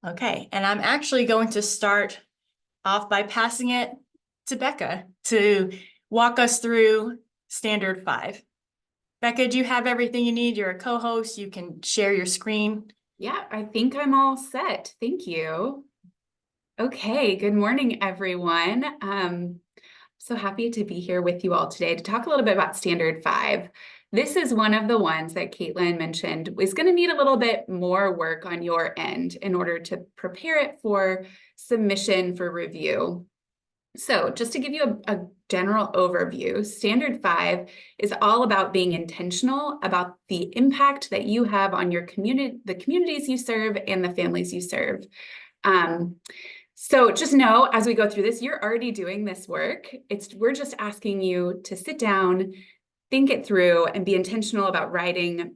Okay, and I'm actually going to start off by passing it to Becca to walk us through Standard 5. Becca, do you have everything you need? You're a co-host. You can share your screen. Yeah, I think I'm all set. Thank you. Okay, good morning, everyone. So happy to be here with you all today to talk a little bit about Standard 5. This is one of the ones that Caitlin mentioned is going to need a little bit more work on your end in order to prepare it for submission for review. So just to give you a general overview, Standard 5 is all about being intentional about the impact that you have on your community, the communities you serve, and the families you serve. So just know, as we go through this, you're already doing this work. We're just asking you to sit down, think it through, and be intentional about writing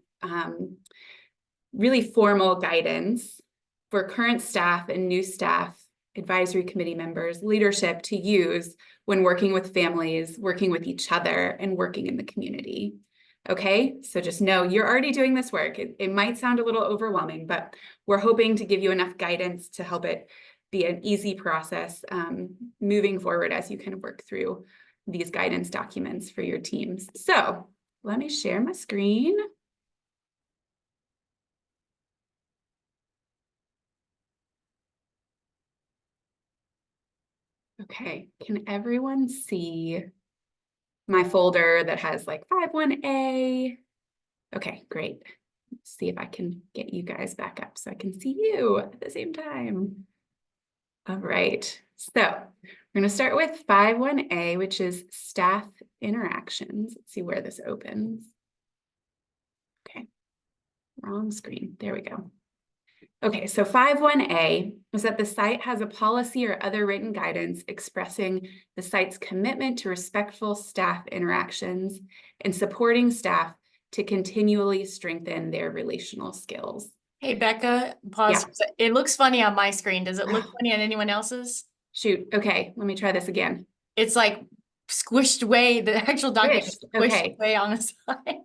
really formal guidance for current staff and new staff, advisory committee members, leadership to use when working with families, working with each other, and working in the community. Okay, so just know you're already doing this work. It might sound a little overwhelming, but we're hoping to give you enough guidance to help it be an easy process moving forward as you kind of work through these guidance documents for your teams. So let me share my screen. Okay, can everyone see my folder that has like 5.1a? Okay, great. Let's see if I can get you guys back up so I can see you at the same time. All right, so we're going to start with 5.1a, which is staff interactions. Let's see where this opens. Okay, wrong screen. There we go. Okay, so 5.1a is that the site has a policy or other written guidance expressing the site's commitment to respectful staff interactions and supporting staff to continually strengthen their relational skills. Hey, Becca, pause. Yeah. It looks funny on my screen. Does it look funny on anyone else's? Shoot. Okay, let me try this again. It's like squished away. The actual document is squished Okay. away on the side.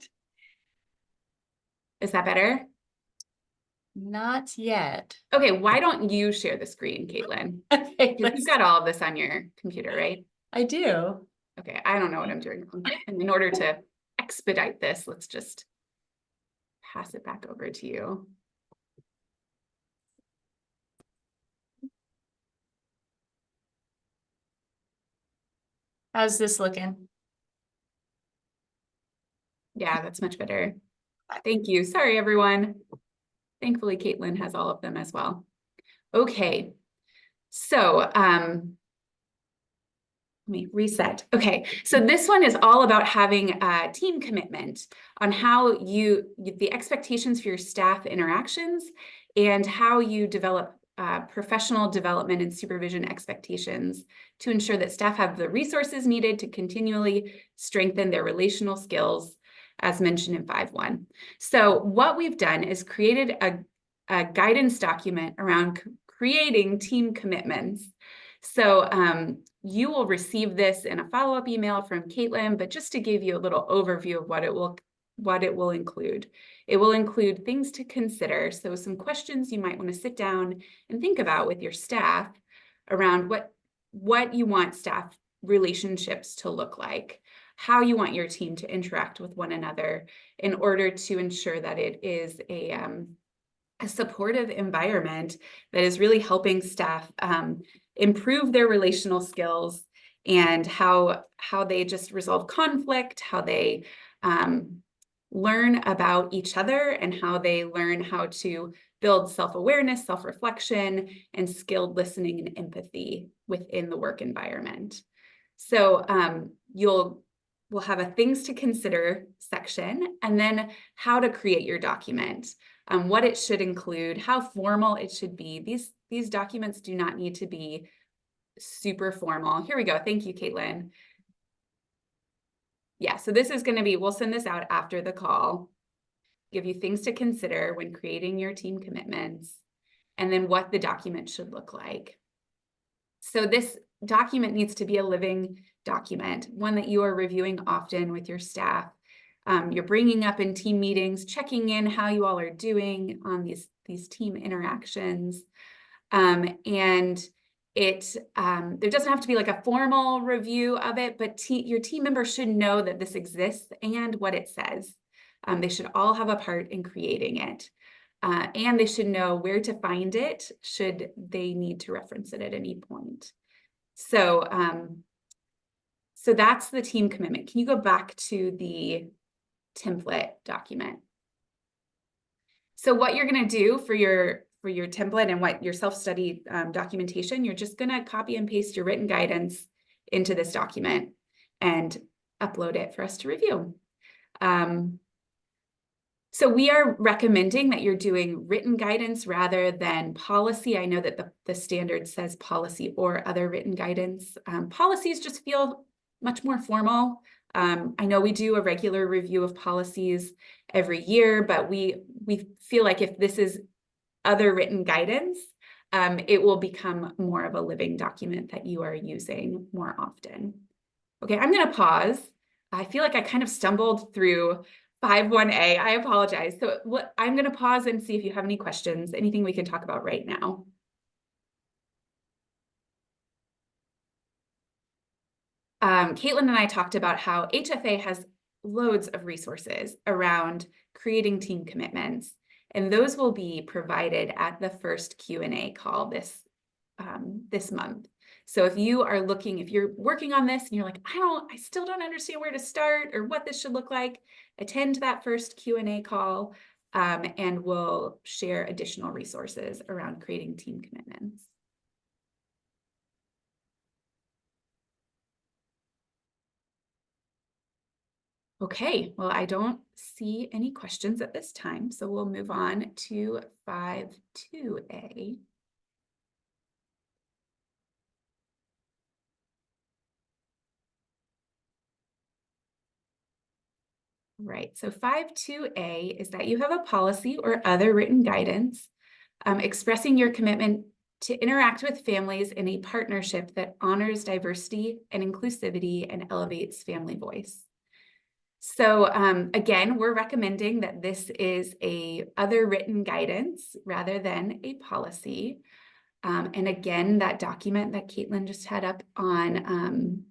Is that better? Not yet. Okay, why don't you share the screen, Caitlin? Okay, You've got all of this on your computer, right? I do. Okay, I don't know what I'm doing wrong. And in order to expedite this, let's just pass it back over to you. How's this looking? Yeah, that's much better. Thank you. Sorry, everyone. Thankfully, Caitlin has all of them as well. Okay, so let me reset. Okay, so this one is all about having a team commitment on how the expectations for your staff interactions and how you develop professional development and supervision expectations to ensure that staff have the resources needed to continually strengthen their relational skills, as mentioned in 5.1. So what we've done is created a guidance document around creating team commitments. So you will receive this in a follow-up email from Caitlin, but just to give you a little overview of what it will include. It will include things to consider. So some questions you might want to sit down and think about with your staff around what you want staff relationships to look like, how you want your team to interact with one another in order to ensure that it is a supportive environment that is really helping staff improve their relational skills and how they just resolve conflict, how they learn about each other, and how they learn how to build self-awareness, self-reflection, and skilled listening and empathy within the work environment. So we'll have a things to consider section, and then how to create your document, what it should include, how formal it should be. These documents do not need to be super formal. Here we go. Thank you, Caitlin. Yeah, so this is going to be, we'll send this out after the call, give you things to consider when creating your team commitments, and then what the document should look like. So this document needs to be a living document, one that you are reviewing often with your staff. You're bringing up in team meetings, checking in how you all are doing on these team interactions. And there doesn't have to be like a formal review of it, but your team members should know that this exists and what it says. They should all have a part in creating it. And they should know where to find it should they need to reference it at any point. So, so that's the team commitment. Can you go back to the template document? So what you're going to do for your template and what your self-study documentation, you're just going to copy and paste your written guidance into this document and upload it for us to review. So we are recommending that you're doing written guidance rather than policy. I know that the standard says policy or other written guidance. Policies just feel much more formal. I know we do a regular review of policies every year, but we feel like if this is other written guidance, it will become more of a living document that you are using more often. Okay, I'm going to pause. I feel like I kind of stumbled through 5.1a. I apologize. So I'm going to pause and see if you have any questions, anything we can talk about right now. Caitlin and I talked about how HFA has loads of resources around creating team commitments, and those will be provided at the first Q&A call this month. So if you're working on this and you're like, I still don't understand where to start or what this should look like, attend that first Q&A call, and we'll share additional resources around creating team commitments. Okay, well, I don't see any questions at this time, so we'll move on to 5.2a. Right, so 5.2a is that you have a policy or other written guidance expressing your commitment to interact with families in a partnership that honors diversity and inclusivity and elevates family voice. So again, we're recommending that this is a other written guidance rather than a policy. And again, that document that Caitlin just had up on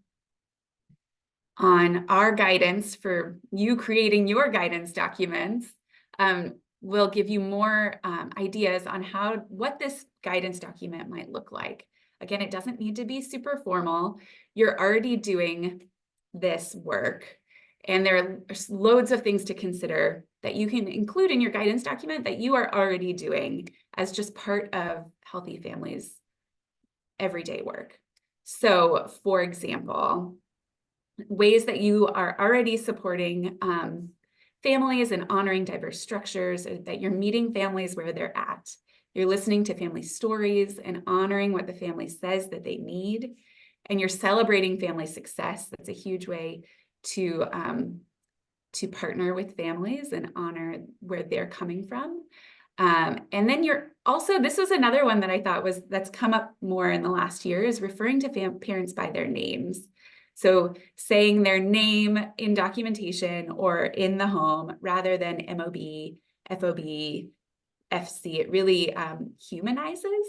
our guidance for you creating your guidance documents will give you more ideas on what this guidance document might look like. Again, it doesn't need to be super formal. You're already doing this work, and there are loads of things to consider that you can include in your guidance document that you are already doing as just part of Healthy Families' everyday work. So, for example, ways that you are already supporting families and honoring diverse structures, that you're meeting families where they're at. You're listening to family stories and honoring what the family says that they need. And you're celebrating family success. That's a huge way to partner with families and honor where they're coming from. And then this was another one that I thought that's come up more in the last year, is referring to parents by their names. So saying their name in documentation or in the home rather than MOB, FOB, FC. It really humanizes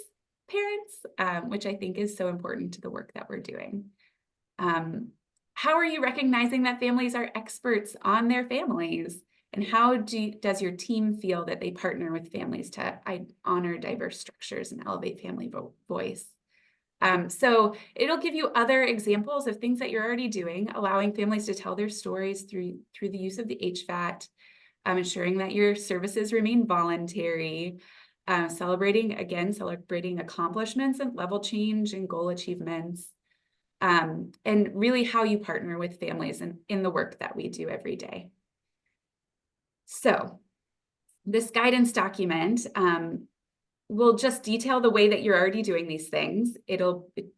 parents, which I think is so important to the work that we're doing. How are you recognizing that families are experts on their families? And how does your team feel that they partner with families to honor diverse structures and elevate family voice? So it'll give you other examples of things that you're already doing, allowing families to tell their stories through the use of the HFAT, ensuring that your services remain voluntary, celebrating accomplishments and level change and goal achievements, and really how you partner with families in the work that we do every day. So this guidance document will just detail the way that you're already doing these things. It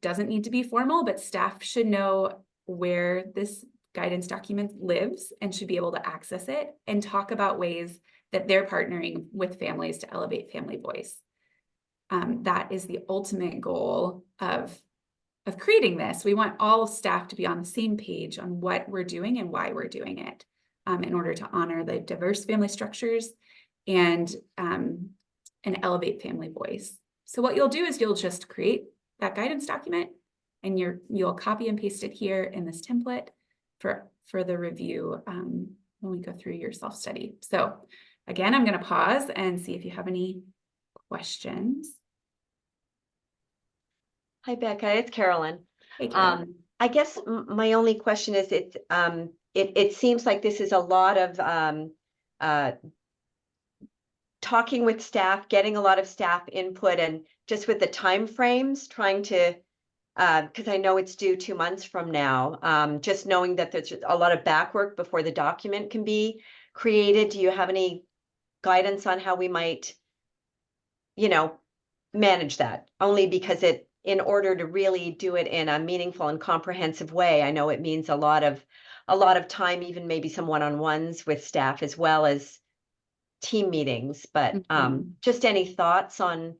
doesn't need to be formal, but staff should know where this guidance document lives and should be able to access it and talk about ways that they're partnering with families to elevate family voice. That is the ultimate goal of creating this. We want all staff to be on the same page on what we're doing and why we're doing it in order to honor the diverse family structures and elevate family voice. So what you'll do is you'll just create that guidance document and you'll copy and paste it here in this template for the review when we go through your self-study. So again, I'm going to pause and see if you have any questions. Hi, Becca, it's Carolyn. Hey, Carolyn. I guess my only question is it seems like this is a lot of talking with staff, getting a lot of staff input, and just with the time frames, trying to because I know it's due 2 months from now. Just knowing that there's a lot of back work before the document can be created. Do you have any guidance on how we might, manage that? Only because in order to really do it in a meaningful and comprehensive way, I know it means a lot of time, even maybe some one-on-ones with staff as well as team meetings. But just any thoughts on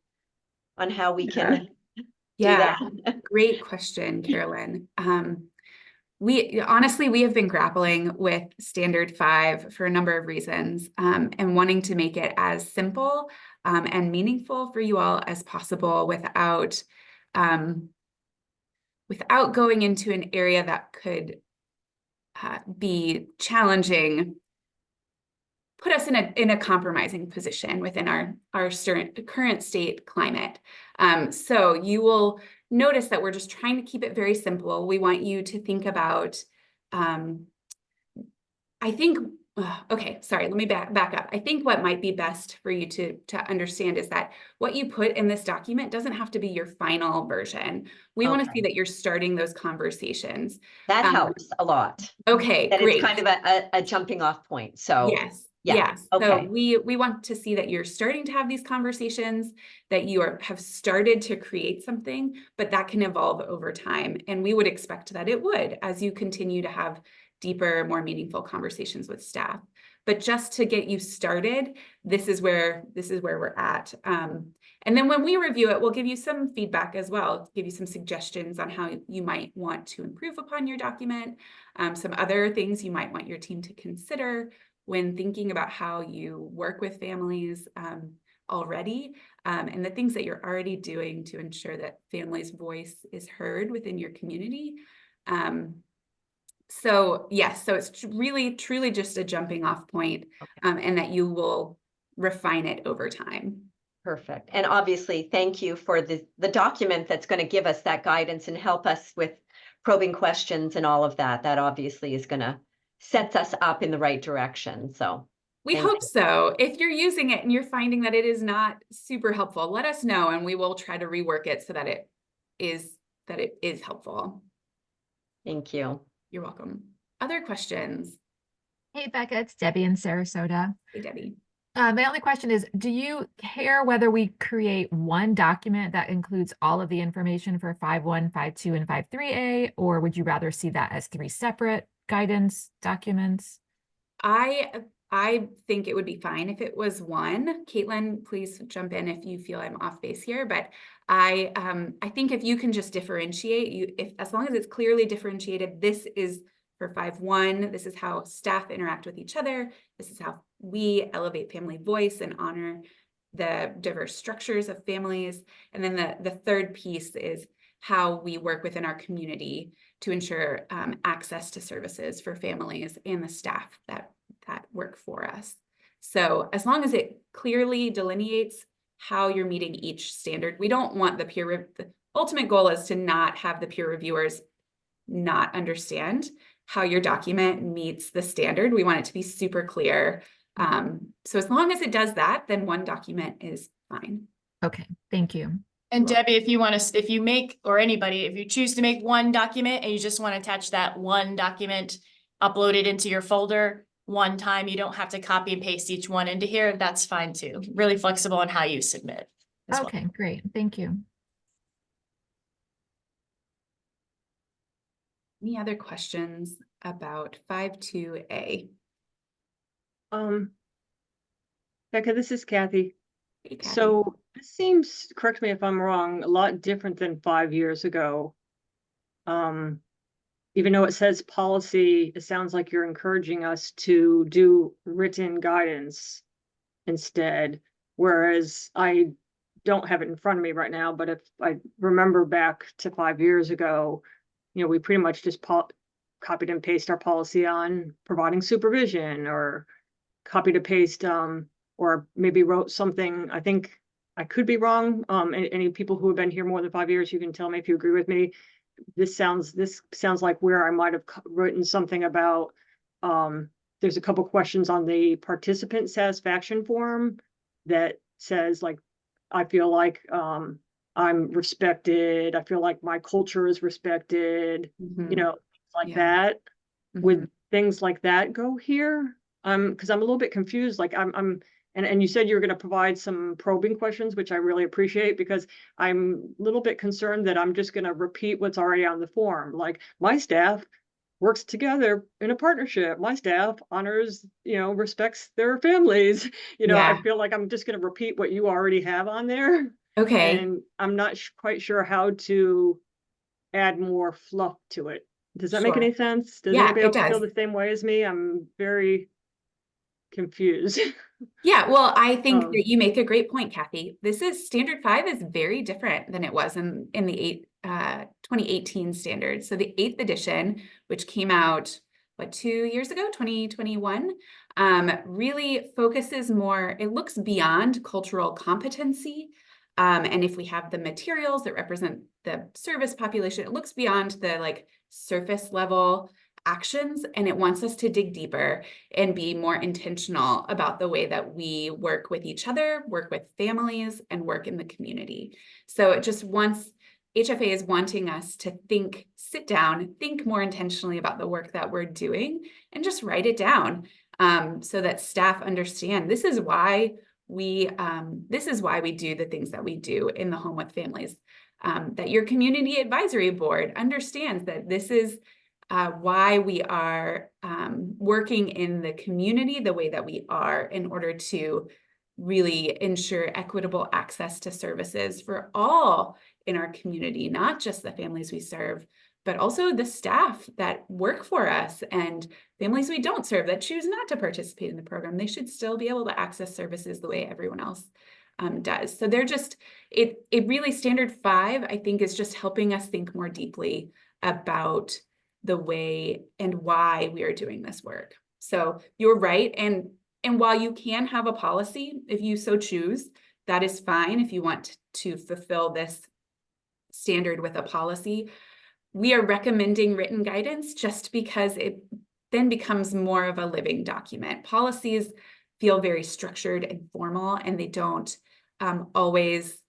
how we can do Yeah, that? great question, Carolyn. We have been grappling with Standard 5 for a number of reasons, and wanting to make it as simple and meaningful for you all as possible without going into an area that could be challenging, put us in a compromising position within our current state climate. So you will notice that we're just trying to keep it very simple. We want you to think about, okay, sorry, let me back up. I think what might be best for you to understand is that what you put in this document doesn't have to be your final version. We want to see that you're starting those conversations. That helps a lot. Okay, That great. it's kind of a jumping off point. So yes. yeah. Yes. Okay. So we want to see that you're starting to have these conversations, that you have started to create something, but that can evolve over time. And we would expect that it would as you continue to have deeper, more meaningful conversations with staff. But just to get you started, this is where we're at. And then when we review it, we'll give you some feedback as well, give you some suggestions on how you might want to improve upon your document, some other things you might want your team to consider when thinking about how you work with families already, and the things that you're already doing to ensure that families' voice is heard within your community. So yes, so it's really, truly just a jumping off point, and that you will refine it over time. Perfect. And obviously, thank you for the document that's going to give us that guidance and help us with probing questions and all of that. That obviously is going to set us up in the right direction. So we hope so. If you're using it and you're finding that it is not super helpful, let us know and we will try to rework it so that it is helpful. Thank you. You're welcome. Other questions? Hey, Becca, it's Debbie in Sarasota. Hey, Debbie. My only question is, do you care whether we create one document that includes all of the information for 5.1, 5.2, and 5.3a, or would you rather see that as 3 separate guidance documents? I think it would be fine if it was one. Caitlin, please jump in if you feel I'm off base here, but I think if you can just differentiate, as long as it's clearly differentiated, this is for 5.1, this is how staff interact with each other, this is how we elevate family voice and honor the diverse structures of families. And then the third piece is how we work within our community to ensure access to services for families and the staff that work for us. So as long as it clearly delineates how you're meeting each standard, we don't want the ultimate goal is to not have the peer reviewers not understand how your document meets the standard. We want it to be super clear. So as long as it does that, then one document is fine. Okay, thank you. And Debbie, if you choose to make one document and you just want to attach that one document, upload it into your folder one time, you don't have to copy and paste each one into here. That's fine too. Really flexible on how you submit. Okay, great. Thank you. Any other questions about 5.2a? Becca, this is Kathy. Hey, Kathy. So this seems, correct me if I'm wrong, a lot different than 5 years ago. Even though it says policy, it sounds like you're encouraging us to do written guidance instead. Whereas I don't have it in front of me right now, but if I remember back to 5 years ago, we pretty much just copied and pasted our policy on providing supervision, or copied and paste, or maybe wrote something. I think I could be wrong. Any people who have been here more than 5 years, you can tell me if you agree with me. This sounds like where I might have written something about, there's a couple questions on the participant satisfaction form that says, like, I feel like I'm respected. I feel like my culture is respected, things like Yeah. that. Mhm. Would things like that go here? Because I'm a little bit confused. Like, and you said you were going to provide some probing questions, which I really appreciate, because I'm a little bit concerned that I'm just going to repeat what's already on the form. Like, my staff works together in a partnership. My staff honors, respects their families. I Yeah. feel like I'm just going to repeat what you already have on there. Okay. And I'm not quite sure how to add more fluff to it. Does that make Sure. any sense? Does Yeah, anybody it else feel does. the same way as me? I'm very confused. Yeah, well, I think Um, that you make a great point, Kathy. Standard 5 is very different than it was in the 2018 standards. So the 8th edition, which came out, 2 years ago, 2021, really focuses more, it looks beyond cultural competency. And if we have the materials that represent the service population, it looks beyond the surface level actions, and it wants us to dig deeper and be more intentional about the way that we work with each other, work with families, and work in the community. So HFA is wanting us to sit down, think more intentionally about the work that we're doing, and just write it down, so that staff understand this is why we do the things that we do in the home with families. That your community advisory board understands that this is why we are working in the community the way that we are, in order to really ensure equitable access to services for all in our community, not just the families we serve, but also the staff that work for us and families we don't serve that choose not to participate in the program. They should still be able to access services the way everyone else does. So it really, Standard 5, I think, is just helping us think more deeply about the way and why we are doing this work. So you're right. And while you can have a policy, if you so choose, that is fine. If you want to fulfill this standard with a policy, we are recommending written guidance just because it then becomes more of a living document. Policies feel very structured and formal, and they don't always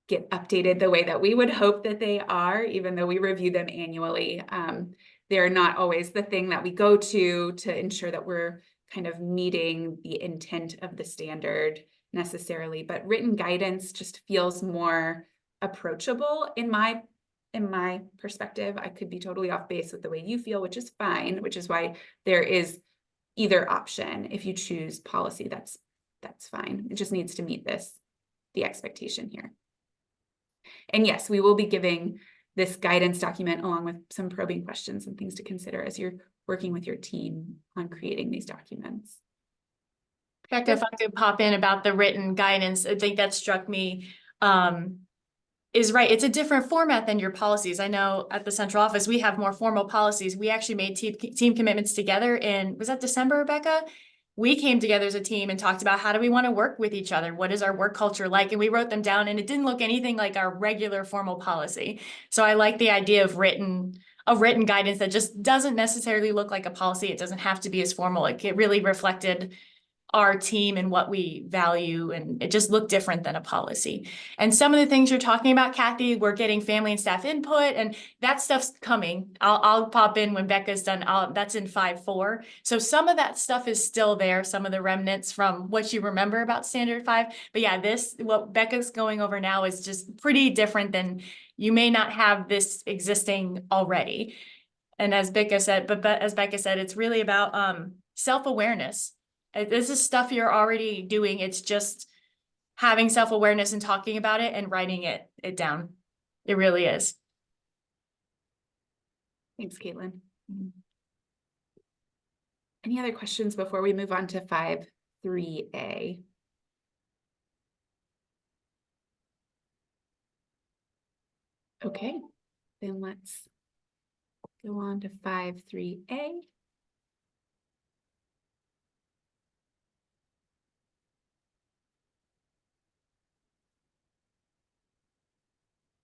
get updated the way that we would hope that they are, even though we review them annually. They're not always the thing that we go to ensure that we're kind of meeting the intent of the standard necessarily, but written guidance just feels more approachable in my perspective. I could be totally off base with the way you feel, which is fine, which is why there is either option. If you choose policy, that's fine. It just needs to meet the expectation here. And yes, we will be giving this guidance document along with some probing questions and things to consider as you're working with your team on creating these documents. Becca, if I could pop in about the written guidance, I think that struck me, is right. It's a different format than your policies. I know at the central office, we have more formal policies. We actually made team commitments together was that December, Rebecca? We came together as a team and talked about how do we want to work with each other? What is our work culture like? And we wrote them down, and it didn't look anything like our regular formal policy. So I like the idea of written guidance that just doesn't necessarily look like a policy. It doesn't have to be as formal. It really reflected our team and what we value, and it just looked different than a policy. And some of the things you're talking about, Kathy, we're getting family and staff input, and that stuff's coming. I'll pop in when Becca's done. That's in 5.4. So some of that stuff is still there, some of the remnants from what you remember about Standard 5. But yeah, what Becca's going over now is just pretty different than, you may not have this existing already. And as Becca said, it's really about self-awareness. This is stuff you're already doing. It's just having self-awareness and talking about it and writing it down. It really is. Thanks, Caitlin. Any other questions before we move on to 5.3a? Okay, then let's go on to 5.3a.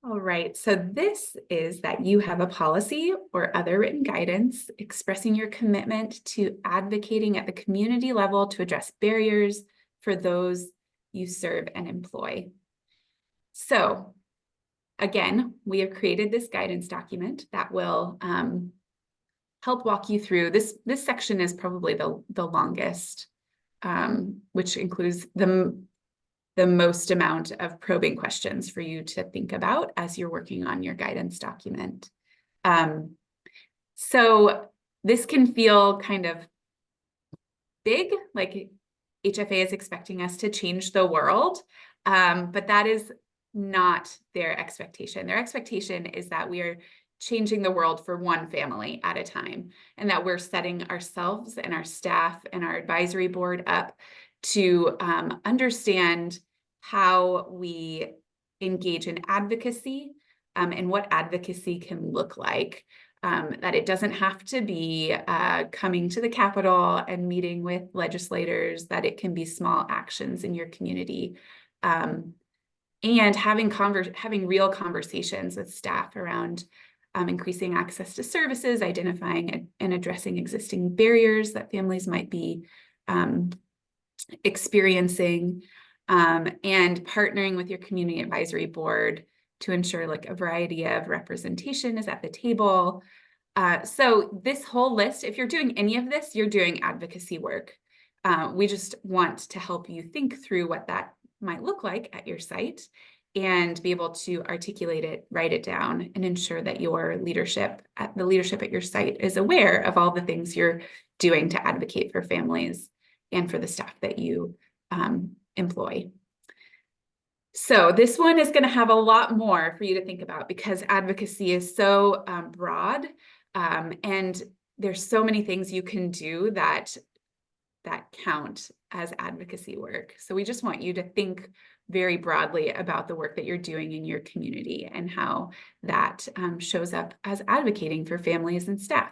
All right, so this is that you have a policy or other written guidance expressing your commitment to advocating at the community level to address barriers for those you serve and employ. So again, we have created this guidance document that will help walk you through this. This section is probably the longest, which includes the most amount of probing questions for you to think about as you're working on your guidance document. So this can feel kind of big, like HFA is expecting us to change the world, but that is not their expectation. Their expectation is that we are changing the world for one family at a time, and that we're setting ourselves and our staff and our advisory board up to understand how we engage in advocacy and what advocacy can look like. That it doesn't have to be coming to the Capitol and meeting with legislators, that it can be small actions in your community. And having real conversations with staff around increasing access to services, identifying and addressing existing barriers that families might be experiencing, and partnering with your community advisory board to ensure like a variety of representation is at the table. So this whole list, if you're doing any of this, you're doing advocacy work. We just want to help you think through what that might look like at your site and be able to articulate it, write it down, and ensure that your leadership at your site is aware of all the things you're doing to advocate for families and for the staff that you employ. So this one is going to have a lot more for you to think about because advocacy is so broad, and there's so many things you can do that count as advocacy work. So we just want you to think very broadly about the work that you're doing in your community and how that shows up as advocating for families and staff.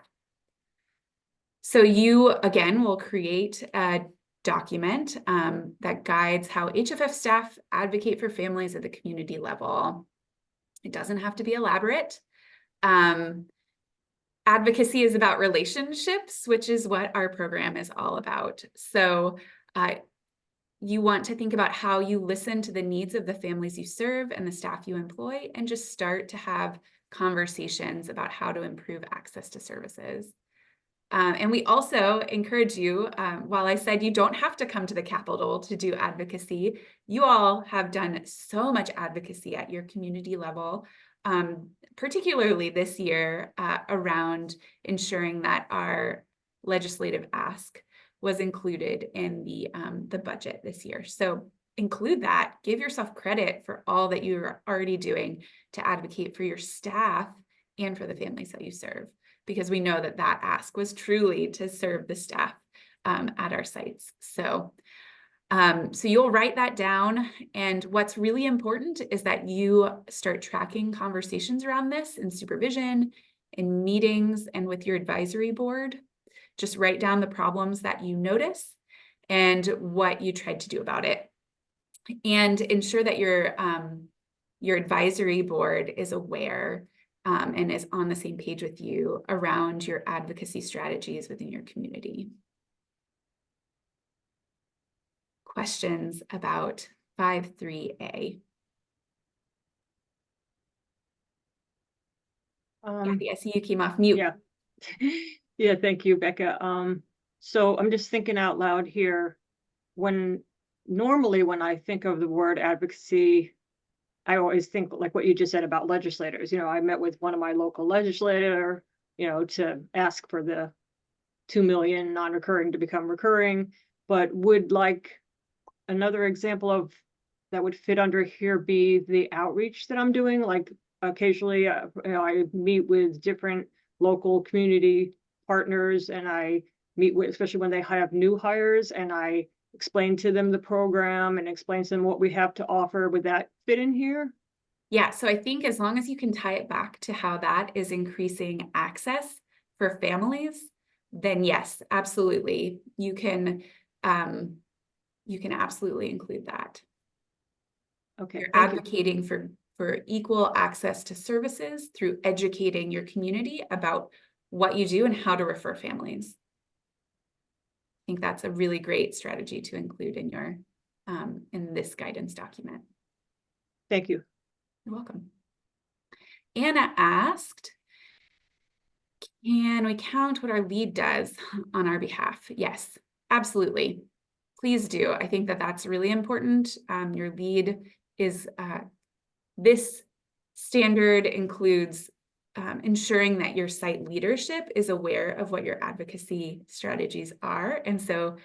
So you, again, will create a document that guides how HFF staff advocate for families at the community level. It doesn't have to be elaborate. Advocacy is about relationships, which is what our program is all about. So you want to think about how you listen to the needs of the families you serve and the staff you employ, and just start to have conversations about how to improve access to services. And we also encourage you, while I said you don't have to come to the Capitol to do advocacy, you all have done so much advocacy at your community level, particularly this year around ensuring that our legislative ask was included in the budget this year. So include that, give yourself credit for all that you're already doing to advocate for your staff and for the families that you serve, because we know that that ask was truly to serve the staff at our sites. So you'll write that down. And what's really important is that you start tracking conversations around this in supervision, in meetings, and with your advisory board. Just write down the problems that you notice and what you tried to do about it. And ensure that your advisory board is aware and is on the same page with you around your advocacy strategies within your community. Questions about 5.3a? Kathy, I see you came off mute. Yeah. Yeah, thank you, Becca. So I'm just thinking out loud here. Normally when I think of the word advocacy, I always think like what you just said about legislators. You know, I met with one of my local legislator, to ask for the 2 million non-recurring to become recurring, but would like another example of that would fit under here be the outreach that I'm doing. Like occasionally, I meet with different local community partners, and I meet with, especially when they have new hires, and I explain to them the program and explain to them what we have to offer. Would that fit in here? Yeah, so I think as long as you can tie it back to how that is increasing access for families, then yes, absolutely. You can absolutely include that. Okay, You're thank you. advocating for equal access to services through educating your community about what you do and how to refer families. I think that's a really great strategy to include in your in this guidance document. Thank you. You're welcome. Anna asked, can we count what our lead does on our behalf? Yes, absolutely. Please do. I think that that's really important. Your lead is, this standard includes ensuring that your site leadership is aware of what your advocacy strategies are. And so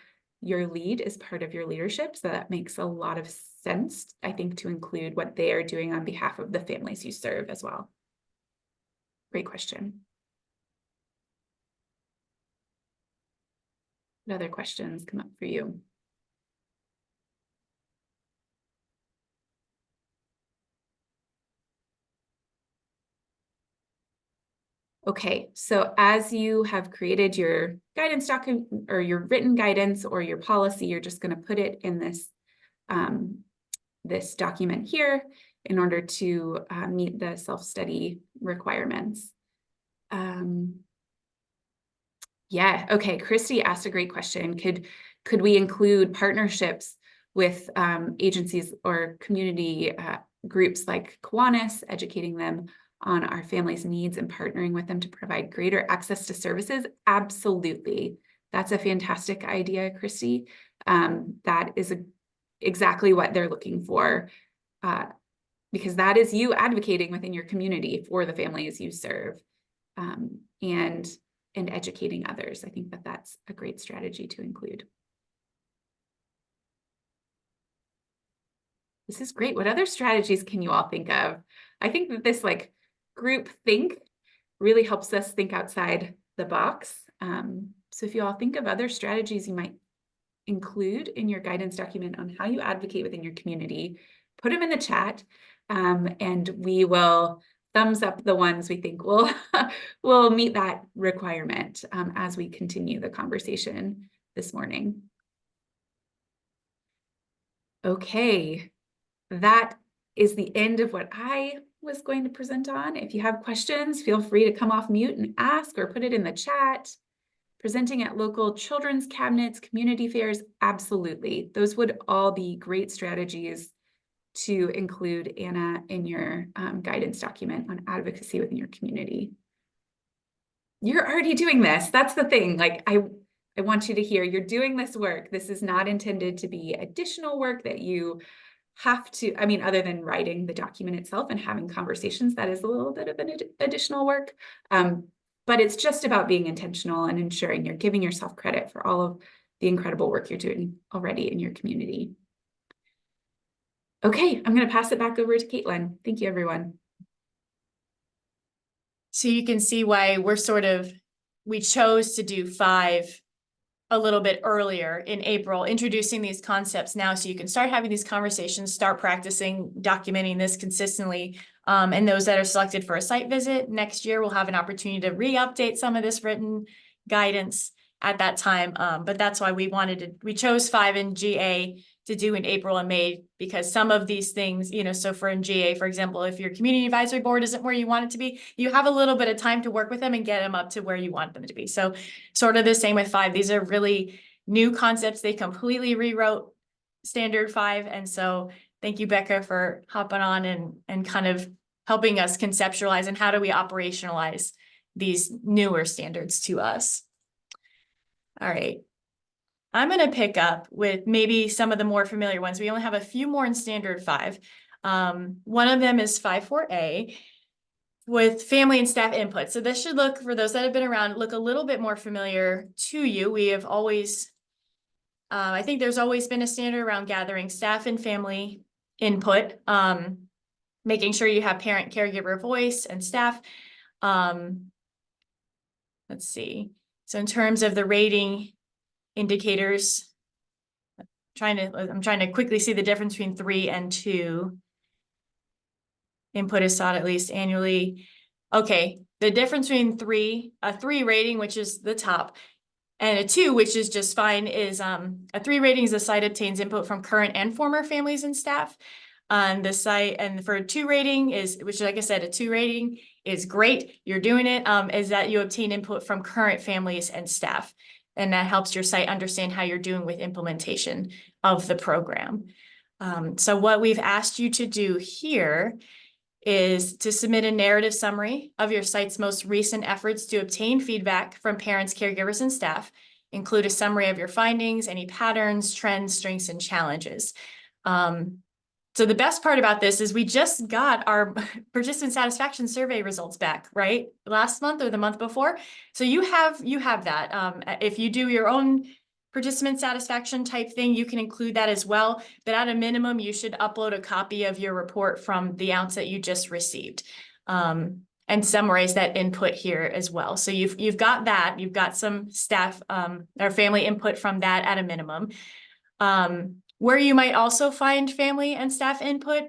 your lead is part of your leadership. So that makes a lot of sense, I think, to include what they are doing on behalf of the families you serve as well. Great question. What other questions come up for you? Okay, so as you have created your guidance document or your written guidance or your policy, you're just going to put it in this this document here in order to meet the self-study requirements. Yeah, okay, Christy asked a great question. Could we include partnerships with agencies or community groups like Kiwanis, educating them on our families' needs and partnering with them to provide greater access to services? Absolutely. That's a fantastic idea, Christy. That is exactly what they're looking for, because that is you advocating within your community for the families you serve, and educating others. I think that that's a great strategy to include. This is great. What other strategies can you all think of? I think that this like group think really helps us think outside the box. So if you all think of other strategies you might include in your guidance document on how you advocate within your community, put them in the chat, and we will thumbs up the ones we think will meet that requirement as we continue the conversation this morning. Okay, that is the end of what I was going to present on. If you have questions, feel free to come off mute and ask or put it in the chat. Presenting at local children's cabinets, community fairs, absolutely. Those would all be great strategies to include, Anna, in your guidance document on advocacy within your community. You're already doing this. That's the thing. Like, I want you to hear you're doing this work. This is not intended to be additional work that you have to, I mean, other than writing the document itself and having conversations, that is a little bit of an additional work. But it's just about being intentional and ensuring you're giving yourself credit for all of the incredible work you're doing already in your community. Okay, I'm going to pass it back over to Caitlin. Thank you, everyone. So you can see why we chose to do 5 a little bit earlier in April, introducing these concepts now so you can start having these conversations, start practicing, documenting this consistently. And those that are selected for a site visit next year will have an opportunity to re-update some of this written guidance at that time. But that's why we chose 5 in GA to do in April and May, because some of these things, so for in GA, for example, if your community advisory board isn't where you want it to be, you have a little bit of time to work with them and get them up to where you want them to be. So sort of the same with 5. These are really new concepts. They completely rewrote standard 5. And so thank you, Becca, for hopping on and kind of helping us conceptualize and how do we operationalize these newer standards to us. All right. I'm going to pick up with maybe some of the more familiar ones. We only have a few more in standard 5. One of them is 5.4a with family and staff input. So this should look, for those that have been around, look a little bit more familiar to you. We have always, I think there's always been a standard around gathering staff and family input, making sure you have parent caregiver voice and staff. Let's see. So in terms of the rating indicators, I'm trying to quickly see the difference between 3 and 2. input is sought at least annually. Okay, the difference between a 3 rating, which is the top, and a 2, which is just fine, is a 3 rating is the site obtains input from current and former families and staff. The site, and for a 2 rating is, which like I said, a 2 rating is great, you're doing it, is that you obtain input from current families and staff. And that helps your site understand how you're doing with implementation of the program. So what we've asked you to do here is to submit a narrative summary of your site's most recent efforts to obtain feedback from parents, caregivers, and staff. Include a summary of your findings, any patterns, trends, strengths, and challenges. So the best part about this is we just got our participant satisfaction survey results back, right? Last month or the month before. So you have that. If you do your own participant satisfaction type thing, you can include that as well. But at a minimum, you should upload a copy of your report from the ounce that you just received. And summarize that input here as well. So you've got that, you've got some staff or family input from that at a minimum. Where you might also find family and staff input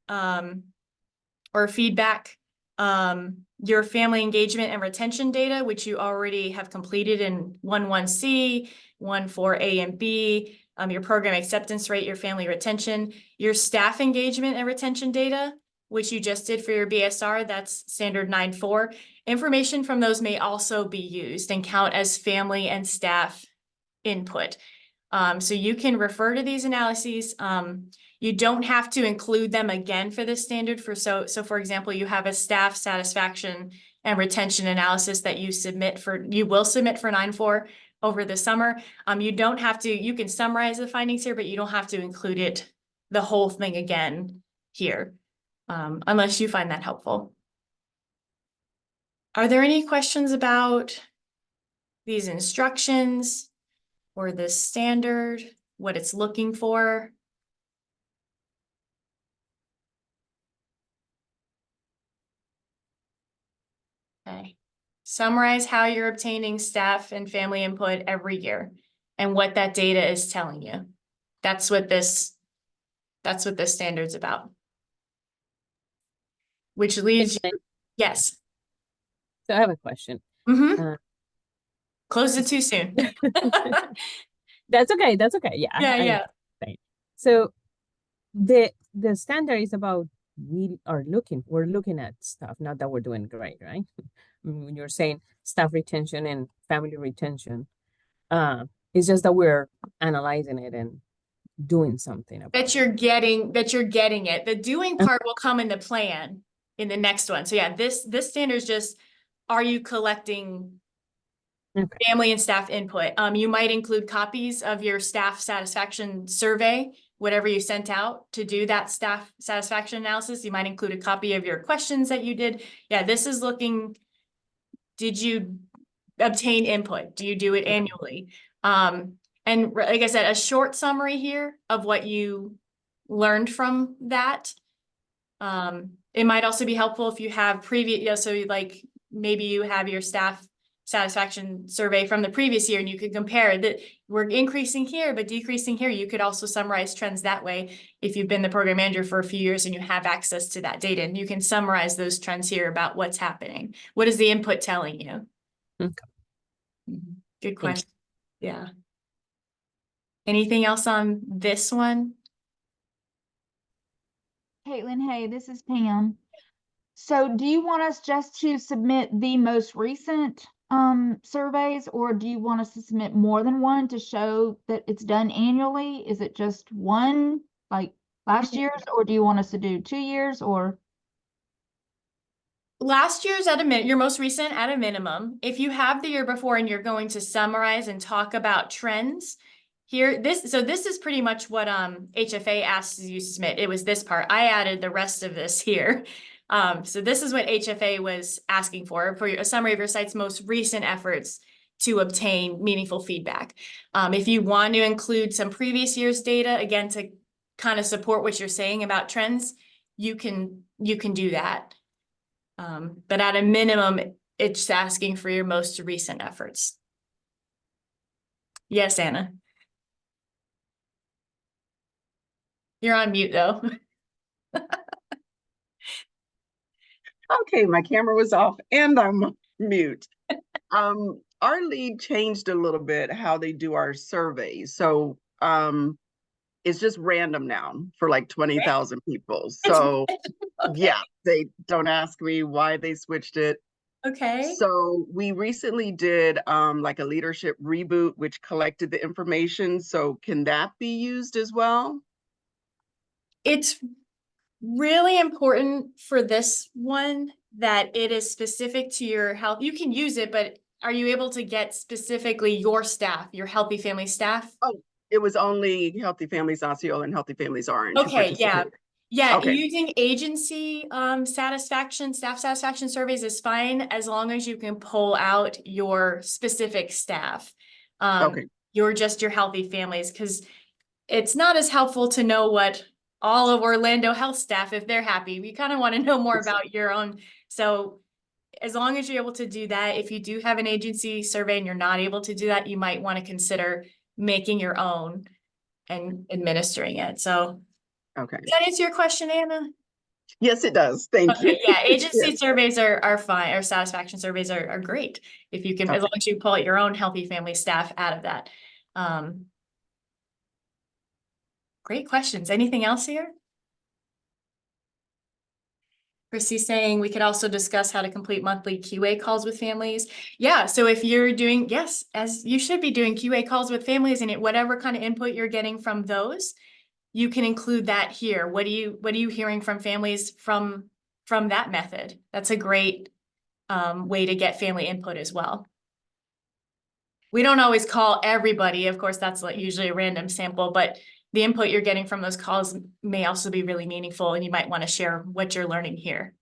or feedback, your family engagement and retention data, which you already have completed in 1.1C, 1.4A and B, your program acceptance rate, your family retention, your staff engagement and retention data, which you just did for your BSR, that's standard 9.4. Information from those may also be used and count as family and staff input. So you can refer to these analyses. You don't have to include them again for this standard. So for example, you have a staff satisfaction and retention analysis that you will submit for 9.4 over the summer. You don't have to, you can summarize the findings here, but you don't have to include the whole thing again here, unless you find that helpful. Are there any questions about these instructions? Or the standard, what it's looking for? Okay. Summarize how you're obtaining staff and family input every year and what that data is telling you. That's what this standard's about. Which leads you, yes. So I have a question. Mm-hmm. Close it too soon. That's okay. That's okay. Yeah. Yeah. Right. So the standard is about we're looking at stuff, not that we're doing great, right? When you're saying staff retention and family retention, it's just that we're analyzing it and doing something about That you're getting it. The doing part will come in the plan in the next one. So yeah, this standard is just, are you collecting family and staff input? You might include copies of your staff satisfaction survey, whatever you sent out to do that staff satisfaction analysis. You might include a copy of your questions that you did. Yeah, this is looking, did you obtain input? Do you do it annually? And like I said, a short summary here of what you learned from that. It might also be helpful if you have previous, so like maybe you have your staff satisfaction survey from the previous year and you could compare that we're increasing here, but decreasing here. You could also summarize trends that way. If you've been the program manager for a few years and you have access to that data, and you can summarize those trends here about what's happening. What is the input telling you? Okay. Good question. Yeah. Anything else on this one? Caitlin, hey, this is Pam. So do you want us just to submit the most recent surveys, or do you want us to submit more than one to show that it's done annually? Is it just one, like last year's, or do you want us to do 2 years or? Last year's at a minute, your most recent at a minimum. If you have the year before and you're going to summarize and talk about trends here, this is pretty much what HFA asks you to submit. It was this part. I added the rest of this here. So this is what HFA was asking for a summary of your site's most recent efforts to obtain meaningful feedback. If you want to include some previous year's data, again, to kind of support what you're saying about trends, you can do that. But at a minimum, it's asking for your most recent efforts. Yes, Anna. You're on mute though. Okay, my camera was off and I'm mute. Our lead changed a little bit how they do our surveys. So it's just random now for like 20,000 people. So yeah, they don't ask me why they switched it. Okay. So we recently did like a leadership reboot, which collected the information. So can that be used as well? It's really important for this one that it is specific to your health. You can use it, but are you able to get specifically your staff, your Healthy Family staff? Oh, it was only Healthy Families Osceola and Healthy Families Orange who Okay, yeah. participated. Yeah, Okay. using agency staff satisfaction surveys is fine as long as you can pull out your specific staff. Okay. You're just your Healthy Families, because it's not as helpful to know what all of Orlando Health staff, if they're happy. We kind of want to know more about your own. So as long as you're able to do that, if you do have an agency survey and you're not able to do that, you might want to consider making your own and administering it. So Okay. does that answer your question, Anna? Yes, it does. Thank you. Okay, yeah, agency Yes. surveys are fine, or satisfaction surveys are great. If you can, as Okay. long as you pull out your own Healthy Family staff out of that. Great questions. Anything else here? Chrissy's saying we could also discuss how to complete monthly QA calls with families. Yeah, so if you're doing, yes, as you should be doing QA calls with families, and whatever kind of input you're getting from those, you can include that here. What are you hearing from families from that method? That's a great way to get family input as well. We don't always call everybody, of course, that's like usually a random sample, but the input you're getting from those calls may also be really meaningful, and you might want to share what you're learning here.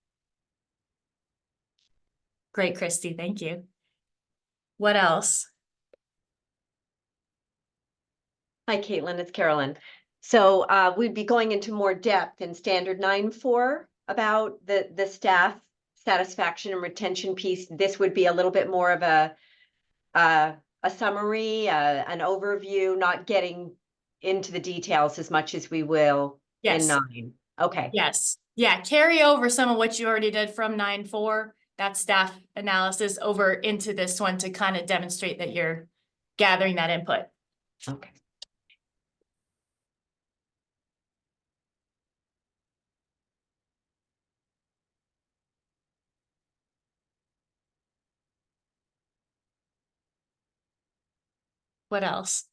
Great, Christy, thank you. What else? Hi, Caitlin, it's Carolyn. So we'd be going into more depth in standard 9.4 about the staff satisfaction and retention piece. This would be a little bit more of a summary, an overview, not getting into the details as much as we will in Yes. 9. Okay. Yes. Yeah, carry over some of what you already did from 9.4, that staff analysis, over into this one to kind of demonstrate that you're gathering that input. Okay. What else?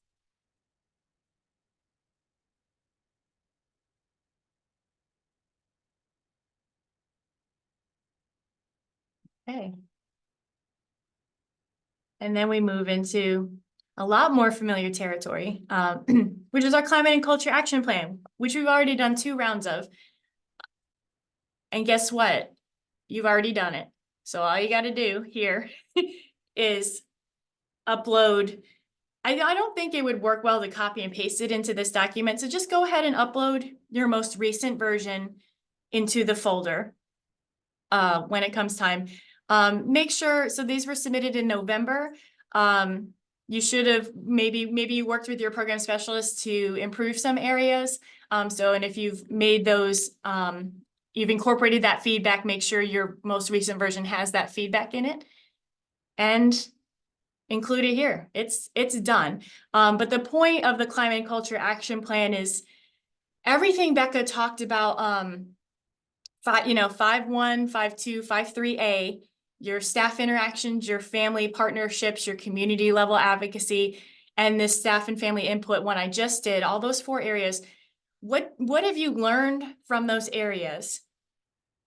Okay. And then we move into a lot more familiar territory, which is our climate and culture action plan, which we've already done 2 rounds of. And guess what? You've already done it. So all you got to do here is upload. I don't think it would work well to copy and paste it into this document. So just go ahead and upload your most recent version into the folder when it comes time. Make sure, so these were submitted in November. You should have, maybe you worked with your program specialist to improve some areas. And if you've made those, you've incorporated that feedback, make sure your most recent version has that feedback in it. And include it here. It's done. But the point of the Climate and Culture Action Plan is everything Becca talked about, 5.1, 5.2, 5.3A, your staff interactions, your family partnerships, your community level advocacy, and this staff and family input one I just did, all those 4 areas. What have you learned from those areas?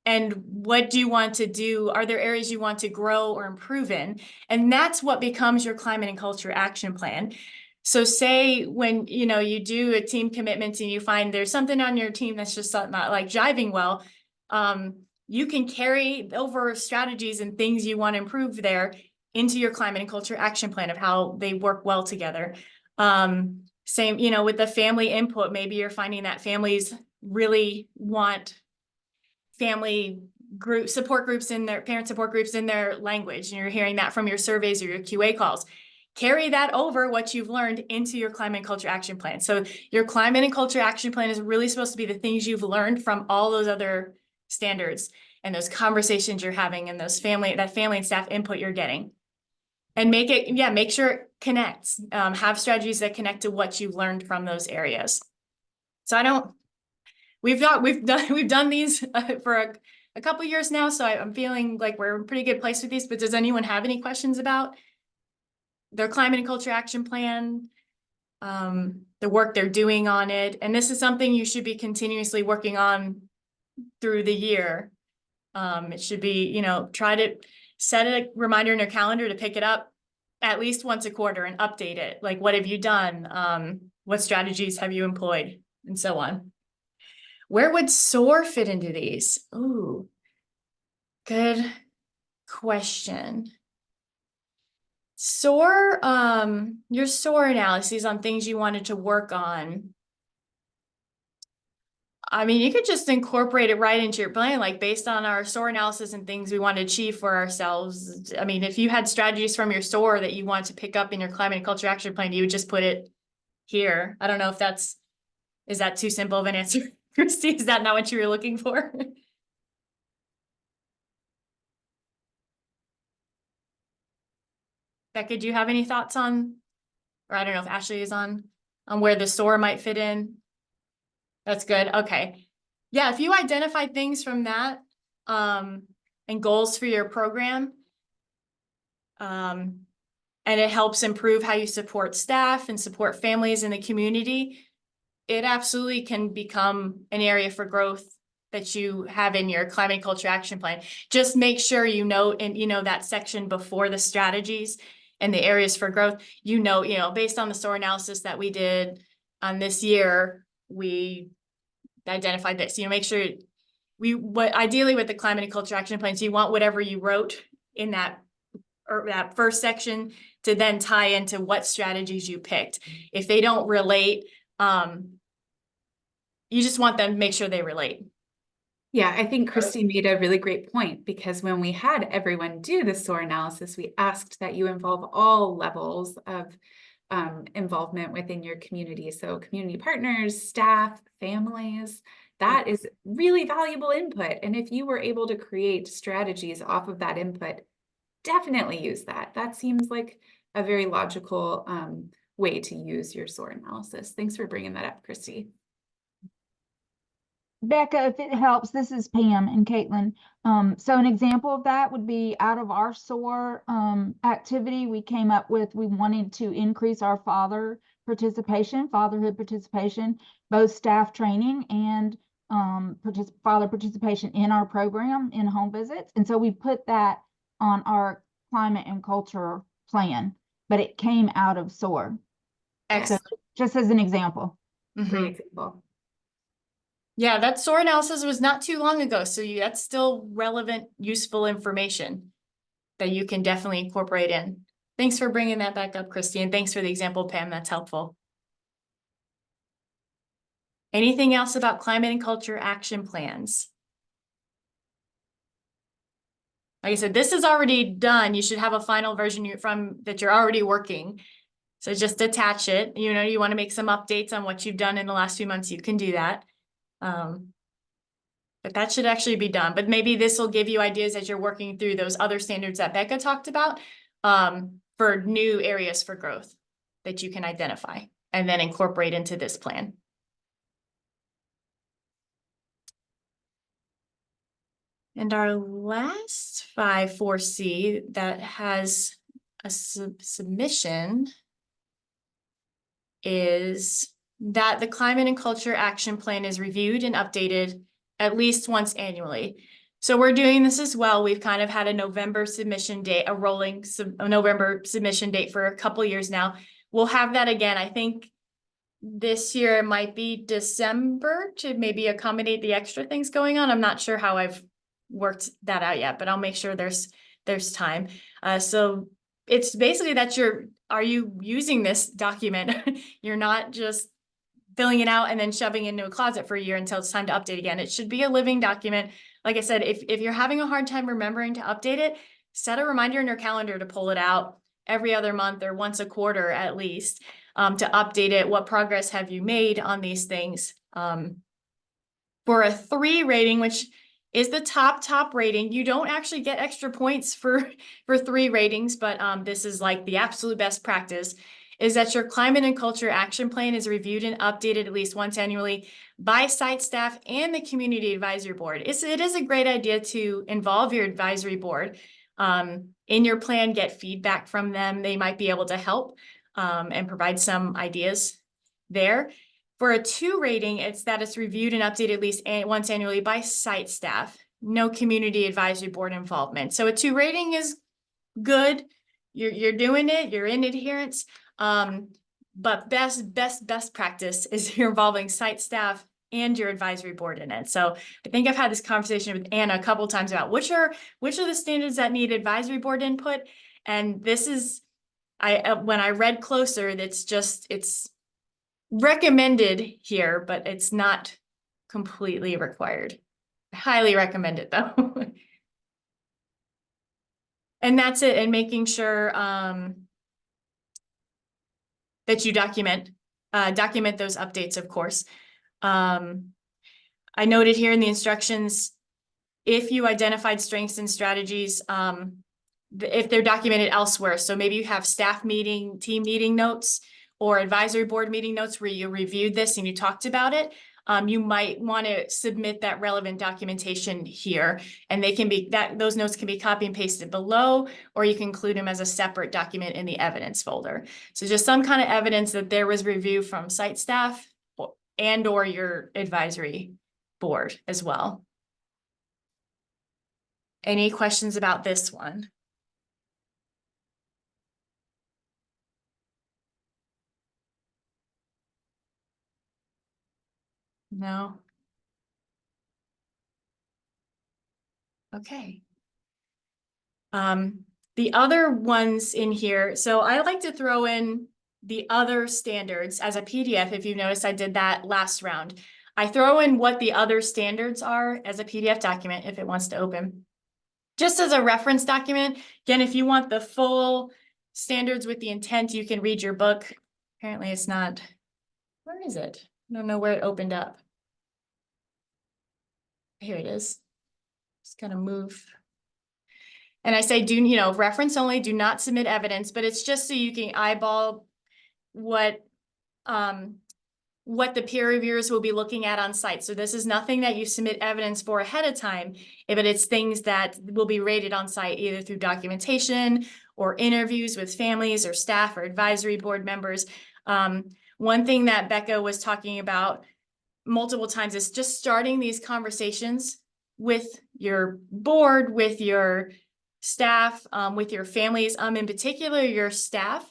And what do you want to do? Are there areas you want to grow or improve in? And that's what becomes your climate and culture action plan. So say when, you do a team commitment and you find there's something on your team that's just not like jiving well, you can carry over strategies and things you want to improve there into your climate and culture action plan of how they work well together. Same, with the family input, maybe you're finding that families really want family group support groups in their parent support groups in their language, and you're hearing that from your surveys or your QA calls. Carry that over, what you've learned, into your climate and culture action plan. So your climate and culture action plan is really supposed to be the things you've learned from all those other standards. and those conversations you're having and that family and staff input you're getting. And make sure it connects, have strategies that connect to what you've learned from those areas. So we've done these for a couple years now, so I'm feeling like we're in a pretty good place with these, but does anyone have any questions about their climate and culture action plan, the work they're doing on it? And this is something you should be continuously working on through the year. It should be, try to set a reminder in your calendar to pick it up at least once a quarter and update it. Like, what have you done? What strategies have you employed? And so on. Where would SOAR fit into these? Ooh, good question. SOAR, your SOAR analyses on things you wanted to work on. I mean, you could just incorporate it right into your plan, like based on our SOAR analysis and things we want to achieve for ourselves. I mean, if you had strategies from your SOAR that you want to pick up in your climate and culture action plan, you would just put it here. I don't know if is that too simple of an answer, Christy? Is that not what you were looking for? Becca, do you have any thoughts on, or I don't know if Ashley is on where the SOAR might fit in? That's good. Okay. Yeah, if you identify things from that, and goals for your program, and it helps improve how you support staff and support families in the community, it absolutely can become an area for growth that you have in your climate and culture action plan. Just make sure you note that section before the strategies and the areas for growth, based on the SOAR analysis that we did on this year, we identified this. Make sure ideally with the climate and culture action plans, you want whatever you wrote in that first section to then tie into what strategies you picked. If they don't relate, you just want them to make sure they relate. Yeah, I think Christy made a really great point, because when we had everyone do the SOAR analysis, we asked that you involve all levels of involvement within your community. So community partners, staff, families, that is really valuable input. And if you were able to create strategies off of that input, definitely use that. That seems like a very logical way to use your SOAR analysis. Thanks for bringing that up, Christy. Becca, if it helps, this is Pam and Caitlin. So an example of that would be out of our SOAR activity, we came up with, we wanted to increase our fatherhood participation, both staff training and father participation in our program in home visits. And so we put that on our climate and culture plan, but it came out of SOAR. Excellent. So just as an example. Great example. Yeah, that SOAR analysis was not too long ago, so that's still relevant, useful information that you can definitely incorporate in. Thanks for bringing that back up, Christy, and thanks for the example, Pam. That's helpful. Anything else about climate and culture action plans? Like I said, this is already done. You should have a final version that you're already working. So just attach it. You want to make some updates on what you've done in the last few months, you can do that. But that should actually be done. But maybe this will give you ideas as you're working through those other standards that Becca talked about, for new areas for growth that you can identify and then incorporate into this plan. And our last 5-4C that has a submission is that the climate and culture action plan is reviewed and updated at least once annually. So we're doing this as well. We've kind of had a November submission date, a rolling November submission date for a couple years now. We'll have that again. I think this year it might be December to maybe accommodate the extra things going on. I'm not sure how I've worked that out yet, but I'll make sure there's time. So it's basically that are you using this document? You're not just filling it out and then shoving it into a closet for a year until it's time to update again. It should be a living document. Like I said, if you're having a hard time remembering to update it, set a reminder in your calendar to pull it out every other month or once a quarter at least, to update it. What progress have you made on these things? For a 3 rating, which is the top rating. You don't actually get extra points for 3 ratings, but this is like the absolute best practice, is that your climate and culture action plan is reviewed and updated at least once annually by site staff and the community advisory board. It is a great idea to involve your advisory board in your plan, get feedback from them. They might be able to help and provide some ideas there. For a 2 rating, it's that it's reviewed and updated at least once annually by site staff, no community advisory board involvement. So a 2 rating is good. You're doing it, you're in adherence. But best practice is you're involving site staff and your advisory board in it. So I think I've had this conversation with Anna a couple times about which are the standards that need advisory board input. And this is, when I read closer, it's recommended here, but it's not completely required. I highly recommend it though. And that's it. And making sure that you document those updates, of course. I noted here in the instructions, if you identified strengths and strategies, if they're documented elsewhere. So maybe you have staff meeting, team meeting notes, or advisory board meeting notes where you reviewed this and you talked about it. You might want to submit that relevant documentation here, and those notes can be copy and pasted below, or you can include them as a separate document in the evidence folder. So just some kind of evidence that there was review from site staff or your advisory board as well. Any questions about this one? No. Okay. The other ones in here, so I like to throw in the other standards as a PDF. If you noticed, I did that last round. I throw in what the other standards are as a PDF document if it wants to open. Just as a reference document. Again, if you want the full standards with the intent, you can read your book. Apparently it's not, where is it? I don't know where it opened up. Here it is. Just gonna move. And I say, reference only, do not submit evidence, but it's just so you can eyeball what the peer reviewers will be looking at on site. So this is nothing that you submit evidence for ahead of time, but it's things that will be rated on site either through documentation or interviews with families or staff or advisory board members. One thing that Becca was talking about multiple times is just starting these conversations with your board, with your staff, with your families, in particular your staff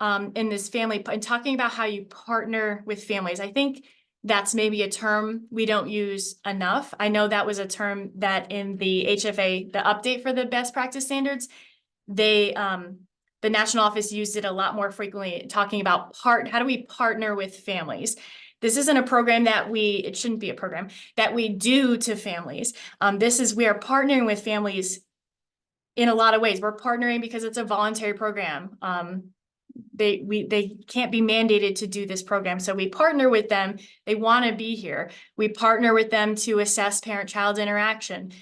in this family, and talking about how you partner with families. I think that's maybe a term we don't use enough. I know that was a term that in the HFA, the update for the best practice standards, the national office used it a lot more frequently, talking about how do we partner with families. This isn't a program it shouldn't be a program that we do to families. We are partnering with families in a lot of ways. We're partnering because it's a voluntary program. They can't be mandated to do this program. So we partner with them. They want to be here. We partner with them to assess parent-child interaction.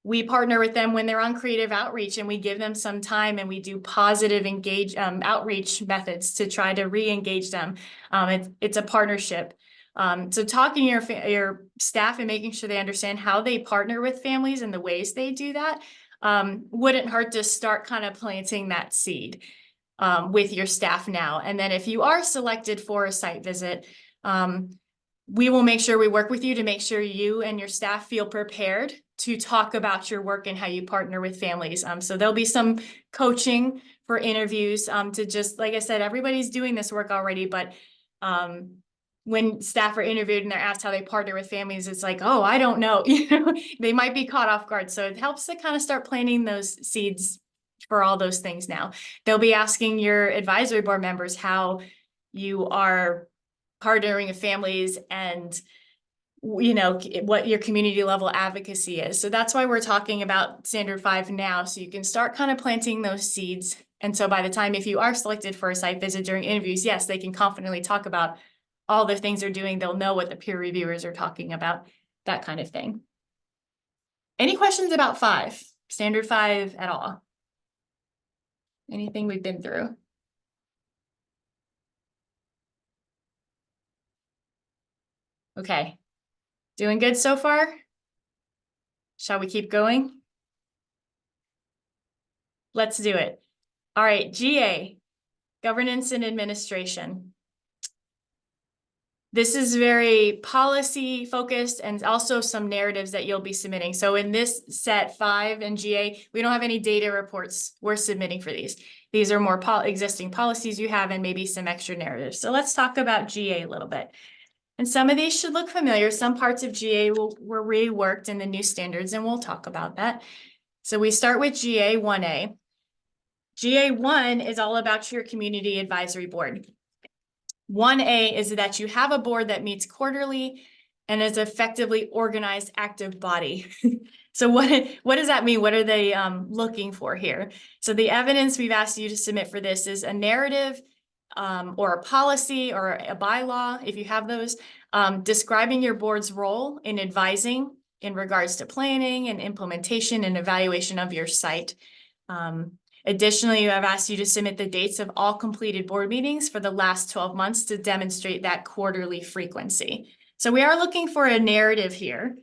We partner with them when they're on creative outreach, and we give them some time, and we do positive outreach methods to try to re-engage them. It's a partnership. So talking to your staff and making sure they understand how they partner with families and the ways they do that wouldn't hurt to start kind of planting that seed with your staff now. And then if you are selected for a site visit, we will make sure we work with you to make sure you and your staff feel prepared to talk about your work and how you partner with families. So there'll be some coaching for interviews to just, like I said, everybody's doing this work already, but when staff are interviewed and they're asked how they partner with families, it's like, oh, I don't know. They might be caught off guard. So it helps to kind of start planting those seeds for all those things now. They'll be asking your advisory board members how you are partnering with families and what your community level advocacy is. So that's why we're talking about Standard 5 now, so you can start kind of planting those seeds. And so by the time, if you are selected for a site visit during interviews, yes, they can confidently talk about all the things they're doing. They'll know what the peer reviewers are talking about, that kind of thing. Any questions about 5, standard 5 at all? Anything we've been through? Okay, doing good so far? Shall we keep going? Let's do it. All right, GA, governance and administration. This is very policy focused and also some narratives that you'll be submitting. So in this set 5 and GA, we don't have any data reports we're submitting for these. These are more existing policies you have and maybe some extra narratives. So let's talk about GA a little bit. And some of these should look familiar. Some parts of GA were reworked in the new standards, and we'll talk about that. So we start with GA 1A. GA 1 is all about your community advisory board. 1A is that you have a board that meets quarterly and is effectively organized active body. So what does that mean? What are they looking for here? So the evidence we've asked you to submit for this is a narrative or a policy or a bylaw, if you have those, describing your board's role in advising in regards to planning and implementation and evaluation of your site. Additionally, I've asked you to submit the dates of all completed board meetings for the last 12 months to demonstrate that quarterly frequency. So we are looking for a narrative here,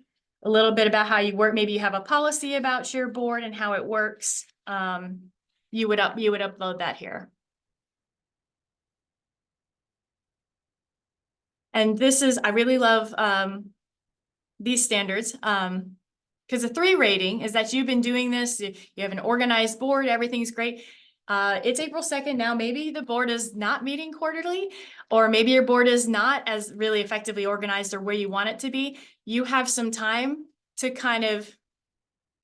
a little bit about how you work. Maybe you have a policy about your board and how it works. You would upload that here. And this is, I really love these standards. Because a 3 rating is that you've been doing this, you have an organized board, everything's great. It's April 2nd now, maybe the board is not meeting quarterly, or maybe your board is not as really effectively organized or where you want it to be. You have some time to kind of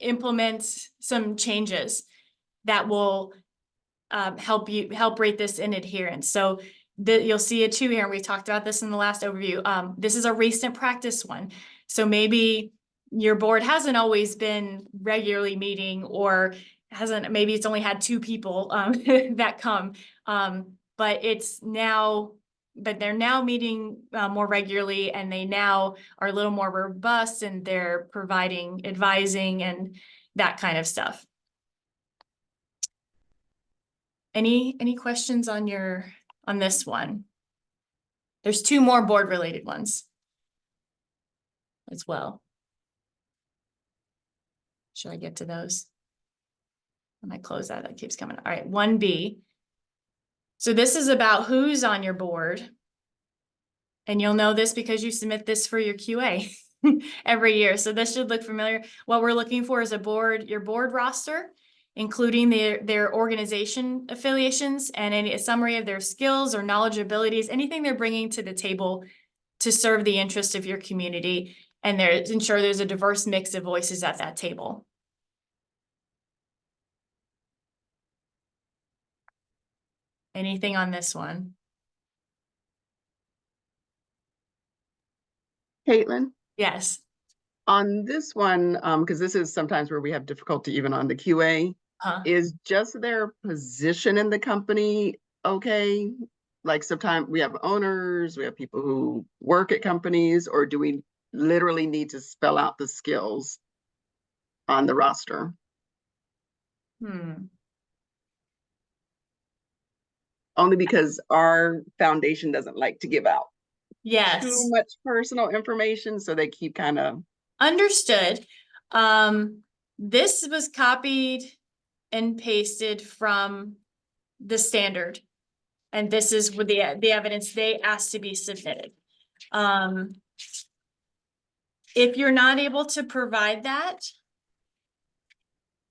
implement some changes that will help rate this in adherence. So you'll see it too here, and we talked about this in the last overview. This is a recent practice one. So maybe your board hasn't always been regularly meeting, or maybe it's only had 2 people that come, but they're now meeting more regularly, and they now are a little more robust, and they're providing advising and that kind of stuff. Any questions on this one? There's 2 more board related ones as well. Should I get to those? I might close that. That keeps coming. All right, 1B. So this is about who's on your board. And you'll know this because you submit this for your QA every year. So this should look familiar. What we're looking for is your board roster, including their organization affiliations and a summary of their skills or knowledge abilities, anything they're bringing to the table to serve the interest of your community, and ensure there's a diverse mix of voices at that table. Anything on this one? Caitlin, Yes. on this one, because this is sometimes where we have difficulty even on the QA, is just their position in the company okay? Like sometimes we have owners, we have people who work at companies, or do we literally need to spell out the skills on the roster? Only because our foundation doesn't like to give out too much personal information, so they keep kind of. Understood. This was copied and pasted from the standard, and this is with the evidence they asked to be submitted. If you're not able to provide that,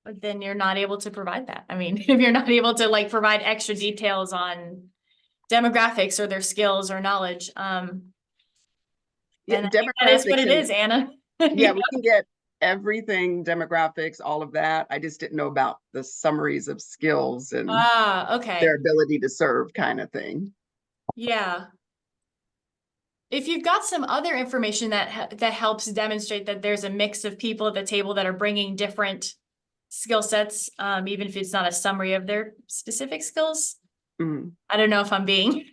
then you're not able to provide that. I mean, if you're not able to provide extra details on demographics or their skills or knowledge, Yeah, that is what it is, Anna. Yeah, we can get everything, demographics, all of that. I just didn't know about the summaries of skills and their ability to serve kind of thing. Yeah. If you've got some other information that helps demonstrate that there's a mix of people at the table that are bringing different skill sets, even if it's not a summary of their specific skills. I don't know if I'm being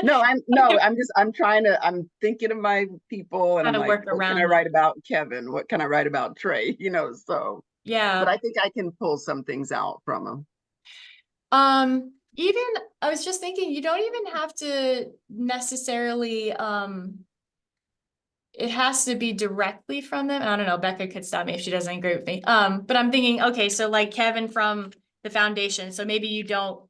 No, I'm thinking of my people and How I'm to like, work what can around I it. write about Kevin? What can I write about Trey? So, but Yeah. I think I can pull some things out from them. Even, I was just thinking, you don't even have to necessarily, it has to be directly from them. I don't know, Becca could stop me if she doesn't agree with me. But I'm thinking, okay, so like Kevin from the foundation, so maybe you don't,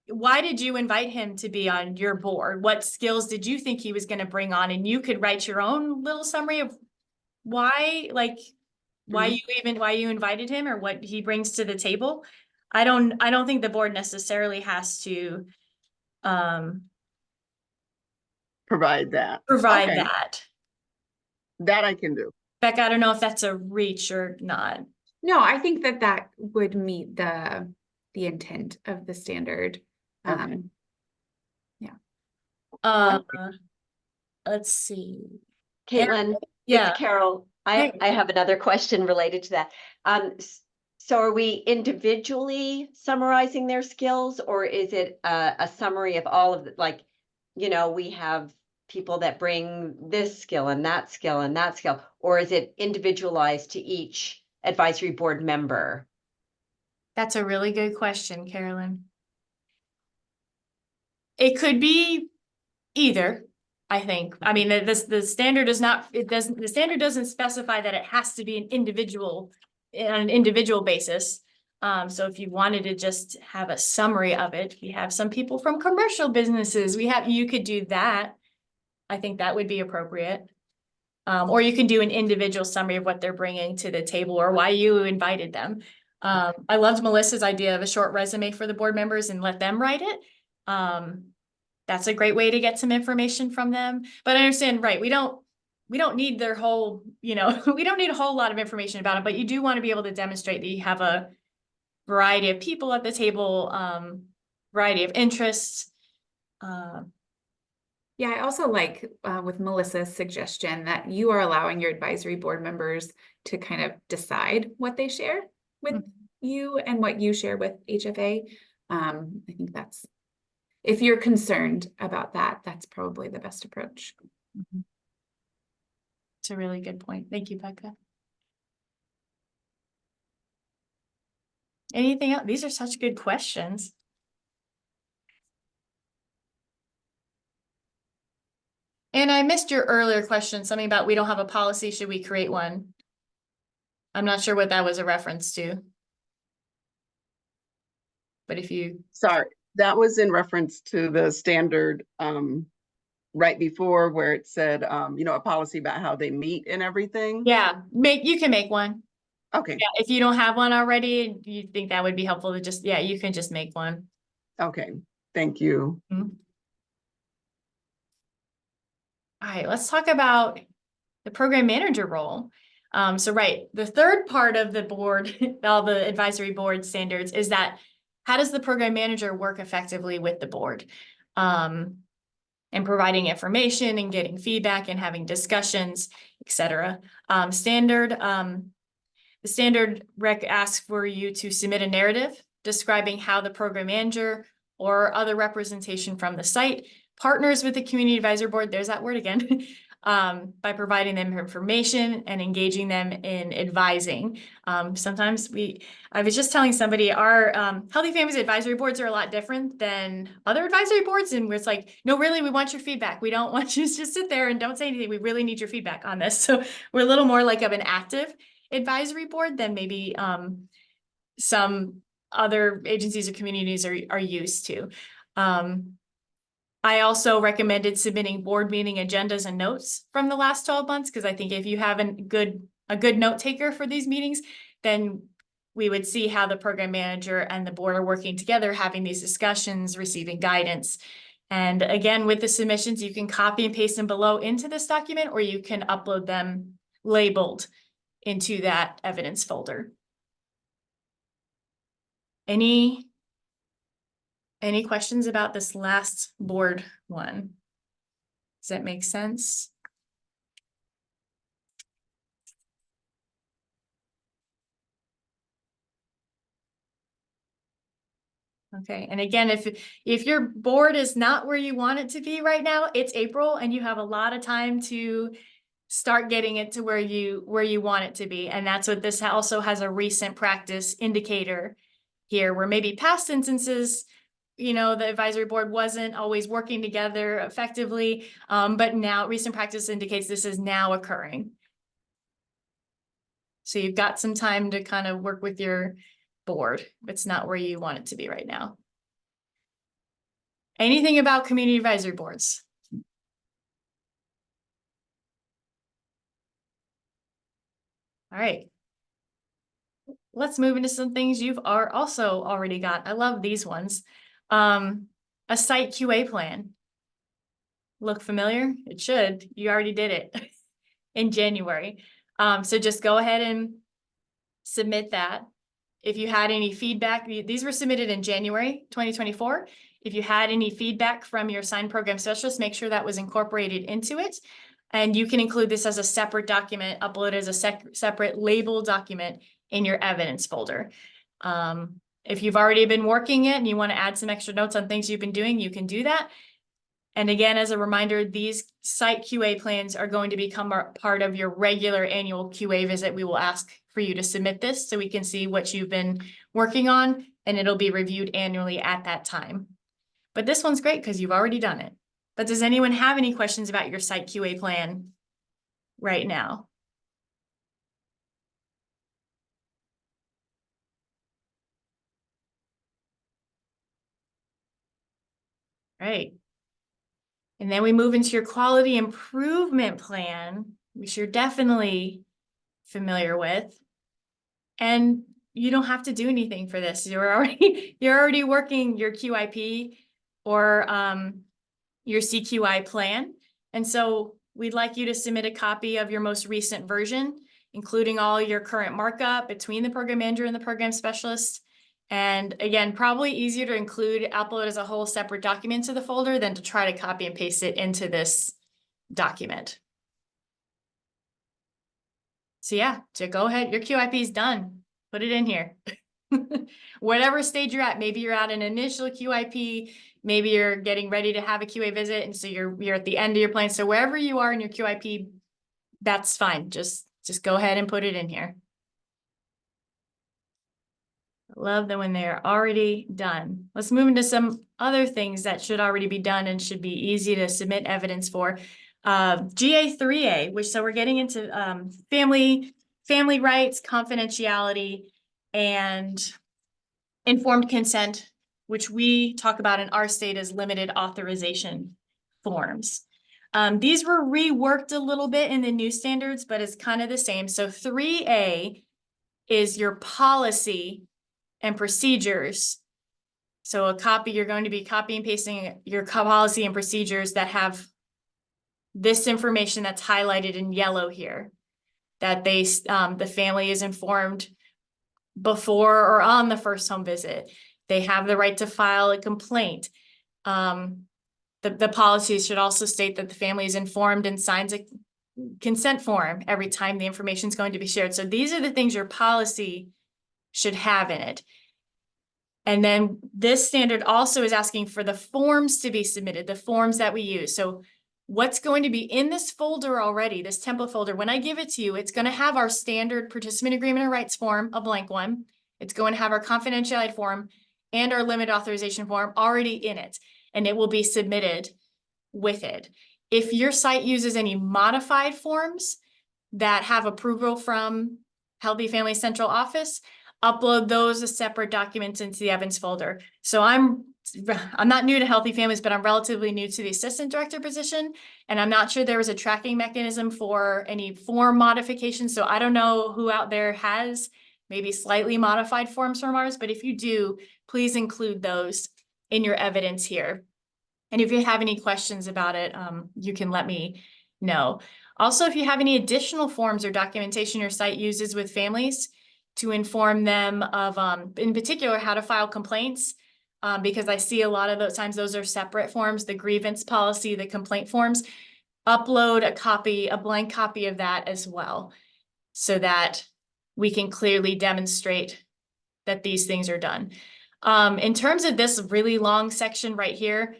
why did you invite him to be on your board? What skills did you think he was going to bring on? And you could write your own little summary of why, like, why you invited him or what he brings to the table. I don't think the board necessarily has to Provide that. provide Okay, that. that I can do. Becca, I don't know if that's a reach or not. No, I think that that would meet the intent of the standard. Okay. Uh, let's see. Caitlin, Yeah. it's Carol. Hey. I have another question related to that. So are we individually summarizing their skills, or is it a summary of all of the, like, we have people that bring this skill and that skill and that skill, or is it individualized to each advisory board member? That's a really good question, Carolyn. It could be either, I think. I mean, the standard does not, the standard doesn't specify that it has to be an individual, on an individual basis. So if you wanted to just have a summary of it, we have some people from commercial businesses. You could do that. I think that would be appropriate. Or you can do an individual summary of what they're bringing to the table or why you invited them. I loved Melissa's idea of a short resume for the board members and let them write it. That's a great way to get some information from them. But I understand, right, we don't need their whole, we don't need a whole lot of information about it, but you do want to be able to demonstrate that you have a variety of people at the table, variety of interests. Yeah, I also like with Melissa's suggestion that you are allowing your advisory board members to kind of decide what they share with you and what you share with HFA. I think that's, if you're concerned about that, that's probably the best approach. It's a really good point. Thank you, Becca. Anything else? These are such good questions. And I missed your earlier question, something about we don't have a policy, should we create one? I'm not sure what that was a reference to. But if you, Sorry, that was in reference to the standard right before where it said, a policy about how they meet and everything. yeah, you can make one. Okay, Yeah, if you don't have one already, you think that would be helpful to just, yeah, you can just make one. okay, thank you. All right, let's talk about the program manager role. So right, the third part of the board, all the advisory board standards is that how does the program manager work effectively with the board? And providing information and getting feedback and having discussions, etc. The standard rec asks for you to submit a narrative describing how the program manager or other representation from the site partners with the community advisory board, there's that word again, by providing them information and engaging them in advising. Sometimes I was just telling somebody our Healthy Families Advisory Boards are a lot different than other advisory boards, and where it's like, no, really, we want your feedback. We don't want you to just sit there and don't say anything. We really need your feedback on this. So we're a little more like of an active advisory board than maybe some other agencies or communities are used to. I also recommended submitting board meeting agendas and notes from the last 12 months, because I think if you have a good note taker for these meetings, then we would see how the program manager and the board are working together, having these discussions, receiving guidance. And again, with the submissions, you can copy and paste them below into this document, or you can upload them labeled into that evidence folder. Any questions about this last board one? Does that make sense? Okay, and again, if your board is not where you want it to be right now, it's April and you have a lot of time to start getting it to where you want it to be. And that's what this also has a recent practice indicator here, where maybe past instances, you know, the advisory board wasn't always working together effectively, but now recent practice indicates this is now occurring. So you've got some time to kind of work with your board. It's not where you want it to be right now. Anything about community advisory boards? All right. Let's move into some things you've also already got. I love these ones. A site QA plan. Look familiar? It should. You already did it in January. So just go ahead and submit that. If you had any feedback, these were submitted in January 2024. If you had any feedback from your assigned program specialist, make sure that was incorporated into it. And you can include this as a separate document, upload as a separate label document in your evidence folder. If you've already been working it and you want to add some extra notes on things you've been doing, you can do that. And again, as a reminder, these site QA plans are going to become part of your regular annual QA visit. We will ask for you to submit this so we can see what you've been working on, and it'll be reviewed annually at that time. But this one's great because you've already done it. But does anyone have any questions about your site QA plan right now? Right. And then we move into your quality improvement plan, which you're definitely familiar with. And you don't have to do anything for this. You're already working your QIP or your CQI plan. And so we'd like you to submit a copy of your most recent version, including all your current markup between the program manager and the program specialist. And again, probably easier to upload as a whole separate document to the folder than to try to copy and paste it into this document. So yeah, so go ahead, your QIP is done. Put it in here. Whatever stage you're at, maybe you're at an initial QIP, maybe you're getting ready to have a QA visit, and so you're at the end of your plan. So wherever you are in your QIP, that's fine. Just go ahead and put it in here. Love them when they're already done. Let's move into some other things that should already be done and should be easy to submit evidence for. GA3A, so we're getting into family rights, confidentiality, and informed consent, which we talk about in our state as limited authorization forms. These were reworked a little bit in the new standards, but it's kind of the same. So 3A is your policy and procedures. So you're going to be copying and pasting your policy and procedures that have this information that's highlighted in yellow here, that the family is informed before or on the first home visit. They have the right to file a complaint. The policies should also state that the family is informed and signs a consent form every time the information is going to be shared. So these are the things your policy should have in it. And then this standard also is asking for the forms to be submitted, the forms that we use. So what's going to be in this folder already, this template folder, when I give it to you, it's going to have our standard participant agreement and rights form, a blank one. It's going to have our confidentiality form and our limit authorization form already in it, and it will be submitted with it. If your site uses any modified forms that have approval from Healthy Family Central Office, upload those as separate documents into the evidence folder. So I'm not new to Healthy Families, but I'm relatively new to the assistant director position, and I'm not sure there was a tracking mechanism for any form modifications. So I don't know who out there has maybe slightly modified forms from ours, but if you do, please include those in your evidence here. And if you have any questions about it, you can let me know. Also, if you have any additional forms or documentation your site uses with families to inform them of, in particular, how to file complaints, because I see a lot of those times those are separate forms, the grievance policy, the complaint forms, upload a blank copy of that as well, so that we can clearly demonstrate that these things are done. In terms of this really long section right here,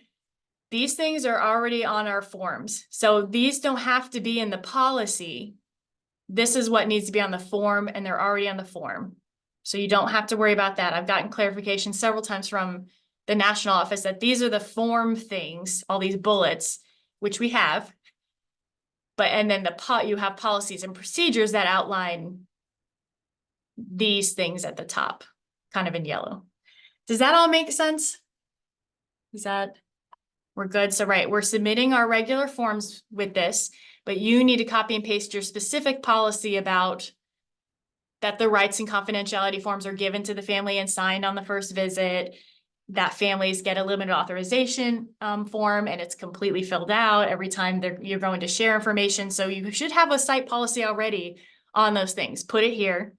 these things are already on our forms. So these don't have to be in the policy. This is what needs to be on the form, and they're already on the form. So you don't have to worry about that. I've gotten clarification several times from the national office that these are the form things, all these bullets, which we have. But, and then you have policies and procedures that outline these things at the top, kind of in yellow. Does that all make sense? We're good? So, right, we're submitting our regular forms with this, but you need to copy and paste your specific policy about that the rights and confidentiality forms are given to the family and signed on the first visit, that families get a limited authorization form, and it's completely filled out every time you're going to share information. So you should have a site policy already on those things. Put it here.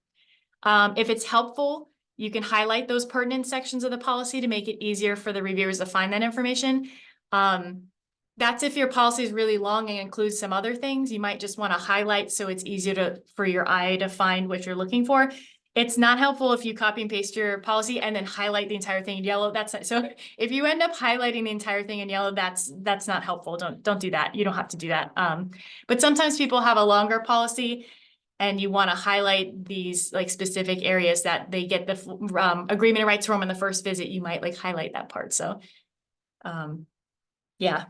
If it's helpful, you can highlight those pertinent sections of the policy to make it easier for the reviewers to find that information. That's if your policy is really long and includes some other things. You might just want to highlight so it's easier for your eye to find what you're looking for. It's not helpful if you copy and paste your policy and then highlight the entire thing in yellow. That's not, so if you end up highlighting the entire thing in yellow, that's not helpful. Don't do that. You don't have to do that. But sometimes people have a longer policy and you want to highlight these like specific areas that they get the agreement and rights from in the first visit. You might like highlight that part. So, yeah.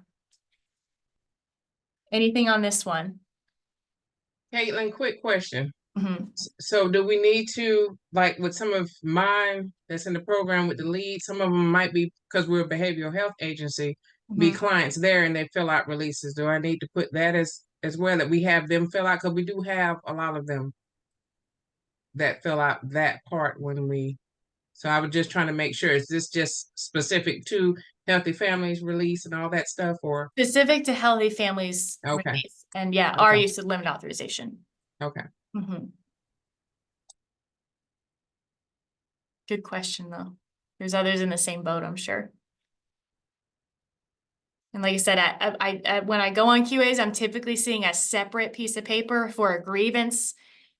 Anything on this one? Caitlin, quick question. Mhm. So do we need to, like with some of mine that's in the program with the lead, some of them might be, because we're a behavioral health agency, be Mhm. clients there and they fill out releases. Do I need to put that as well, that we have them fill out? Because we do have a lot of them that fill out that part so I was just trying to make sure, is this just specific to healthy families release and all that stuff, or? Specific to healthy families. Okay. Release. And yeah, our Okay. use of limited authorization. Okay. Mhm. Good question, though. There's others in the same boat, I'm sure. And like I said, when I go on QAs, I'm typically seeing a separate piece of paper for a grievance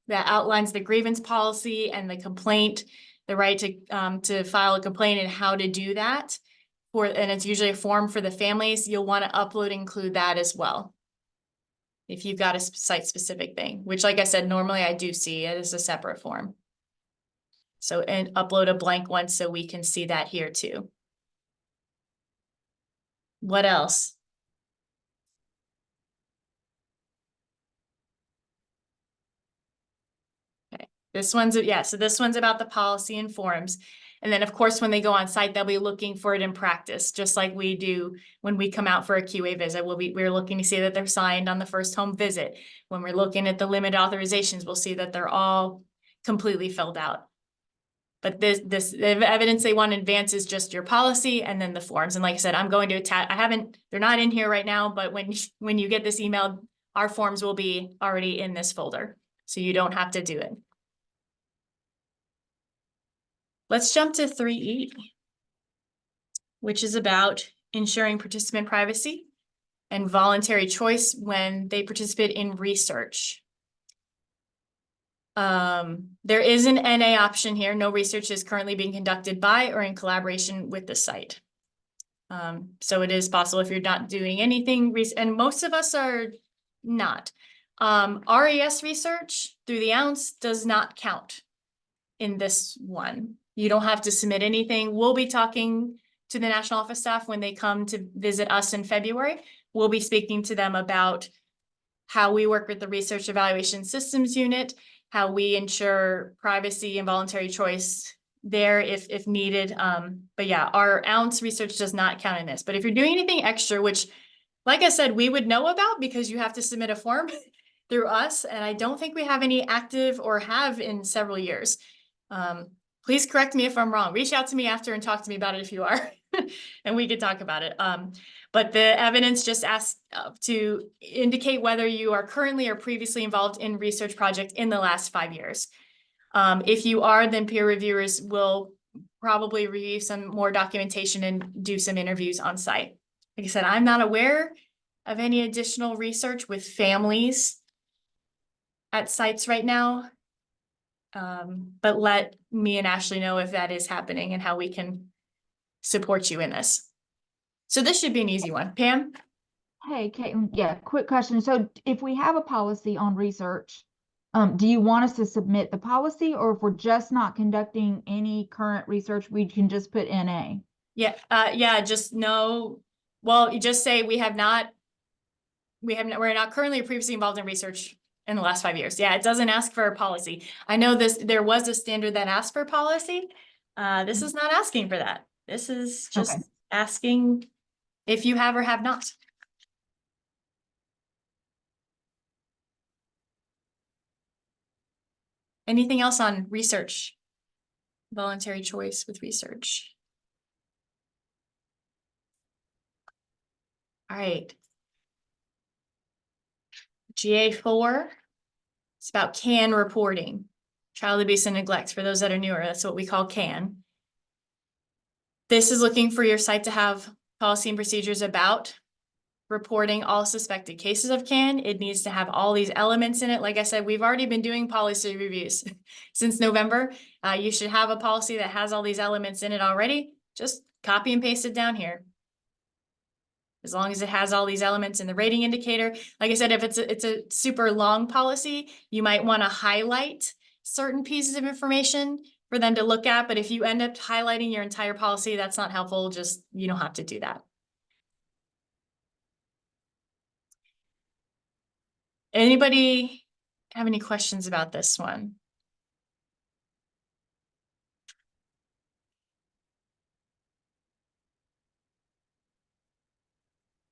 that outlines the grievance policy and the complaint, the right to file a complaint and how to do that. And it's usually a form for the families. You'll want to upload and include that as well. If you've got a site-specific thing, which like I said, normally I do see it as a separate form. So, and upload a blank one so we can see that here too. What else? Okay, this one's, yeah, so this one's about the policy and forms. And then of course, when they go on site, they'll be looking for it in practice, just like we do when we come out for a QA visit. We're looking to see that they're signed on the first home visit. When we're looking at the limited authorizations, we'll see that they're all completely filled out. But the evidence they want in advance is just your policy and then the forms. And like I said, I'm going to attach, they're not in here right now, but when you get this email, our forms will be already in this folder. So you don't have to do it. Let's jump to 3E, which is about ensuring participant privacy and voluntary choice when they participate in research. There is an NA option here. No research is currently being conducted by or in collaboration with the site. So it is possible if you're not doing anything, and most of us are not. RES research through the ounce does not count in this one. You don't have to submit anything. We'll be talking to the national office staff when they come to visit us in February. We'll be speaking to them about how we work with the Research Evaluation Systems Unit, how we ensure privacy and voluntary choice there if needed. But yeah, our ounce research does not count in this. But if you're doing anything extra, which like I said, we would know about because you have to submit a form through us. And I don't think we have any active or have in several years. Please correct me if I'm wrong. Reach out to me after and talk to me about it if you are, and we could talk about it. But the evidence just asks to indicate whether you are currently or previously involved in research project in the last 5 years. If you are, then peer reviewers will probably review some more documentation and do some interviews on site. Like I said, I'm not aware of any additional research with families at sites right now. But let me and Ashley know if that is happening and how we can support you in this. So this should be an easy one. Pam? Hey, Caitlin, yeah, quick question. So if we have a policy on research, do you want us to submit the policy, or if we're just not conducting any current research, we can just put NA? Yeah, just no, well, you just say we're not currently or previously involved in research in the last 5 years. Yeah, it doesn't ask for a policy. I know there was a standard that asked for policy. This is not asking for that. This is just Okay. asking if you have or have not. Anything else on research? Voluntary choice with research. All right. GA4, it's about CAN reporting. Child abuse and neglect, for those that are newer, that's what we call CAN. This is looking for your site to have policy and procedures about reporting all suspected cases of CAN. It needs to have all these elements in it. Like I said, we've already been doing policy reviews since November. You should have a policy that has all these elements in it already. Just copy and paste it down here. As long as it has all these elements in the rating indicator. Like I said, if it's a super long policy, you might want to highlight certain pieces of information for them to look at. But if you end up highlighting your entire policy, that's not helpful. Just, you don't have to do that. Anybody have any questions about this one?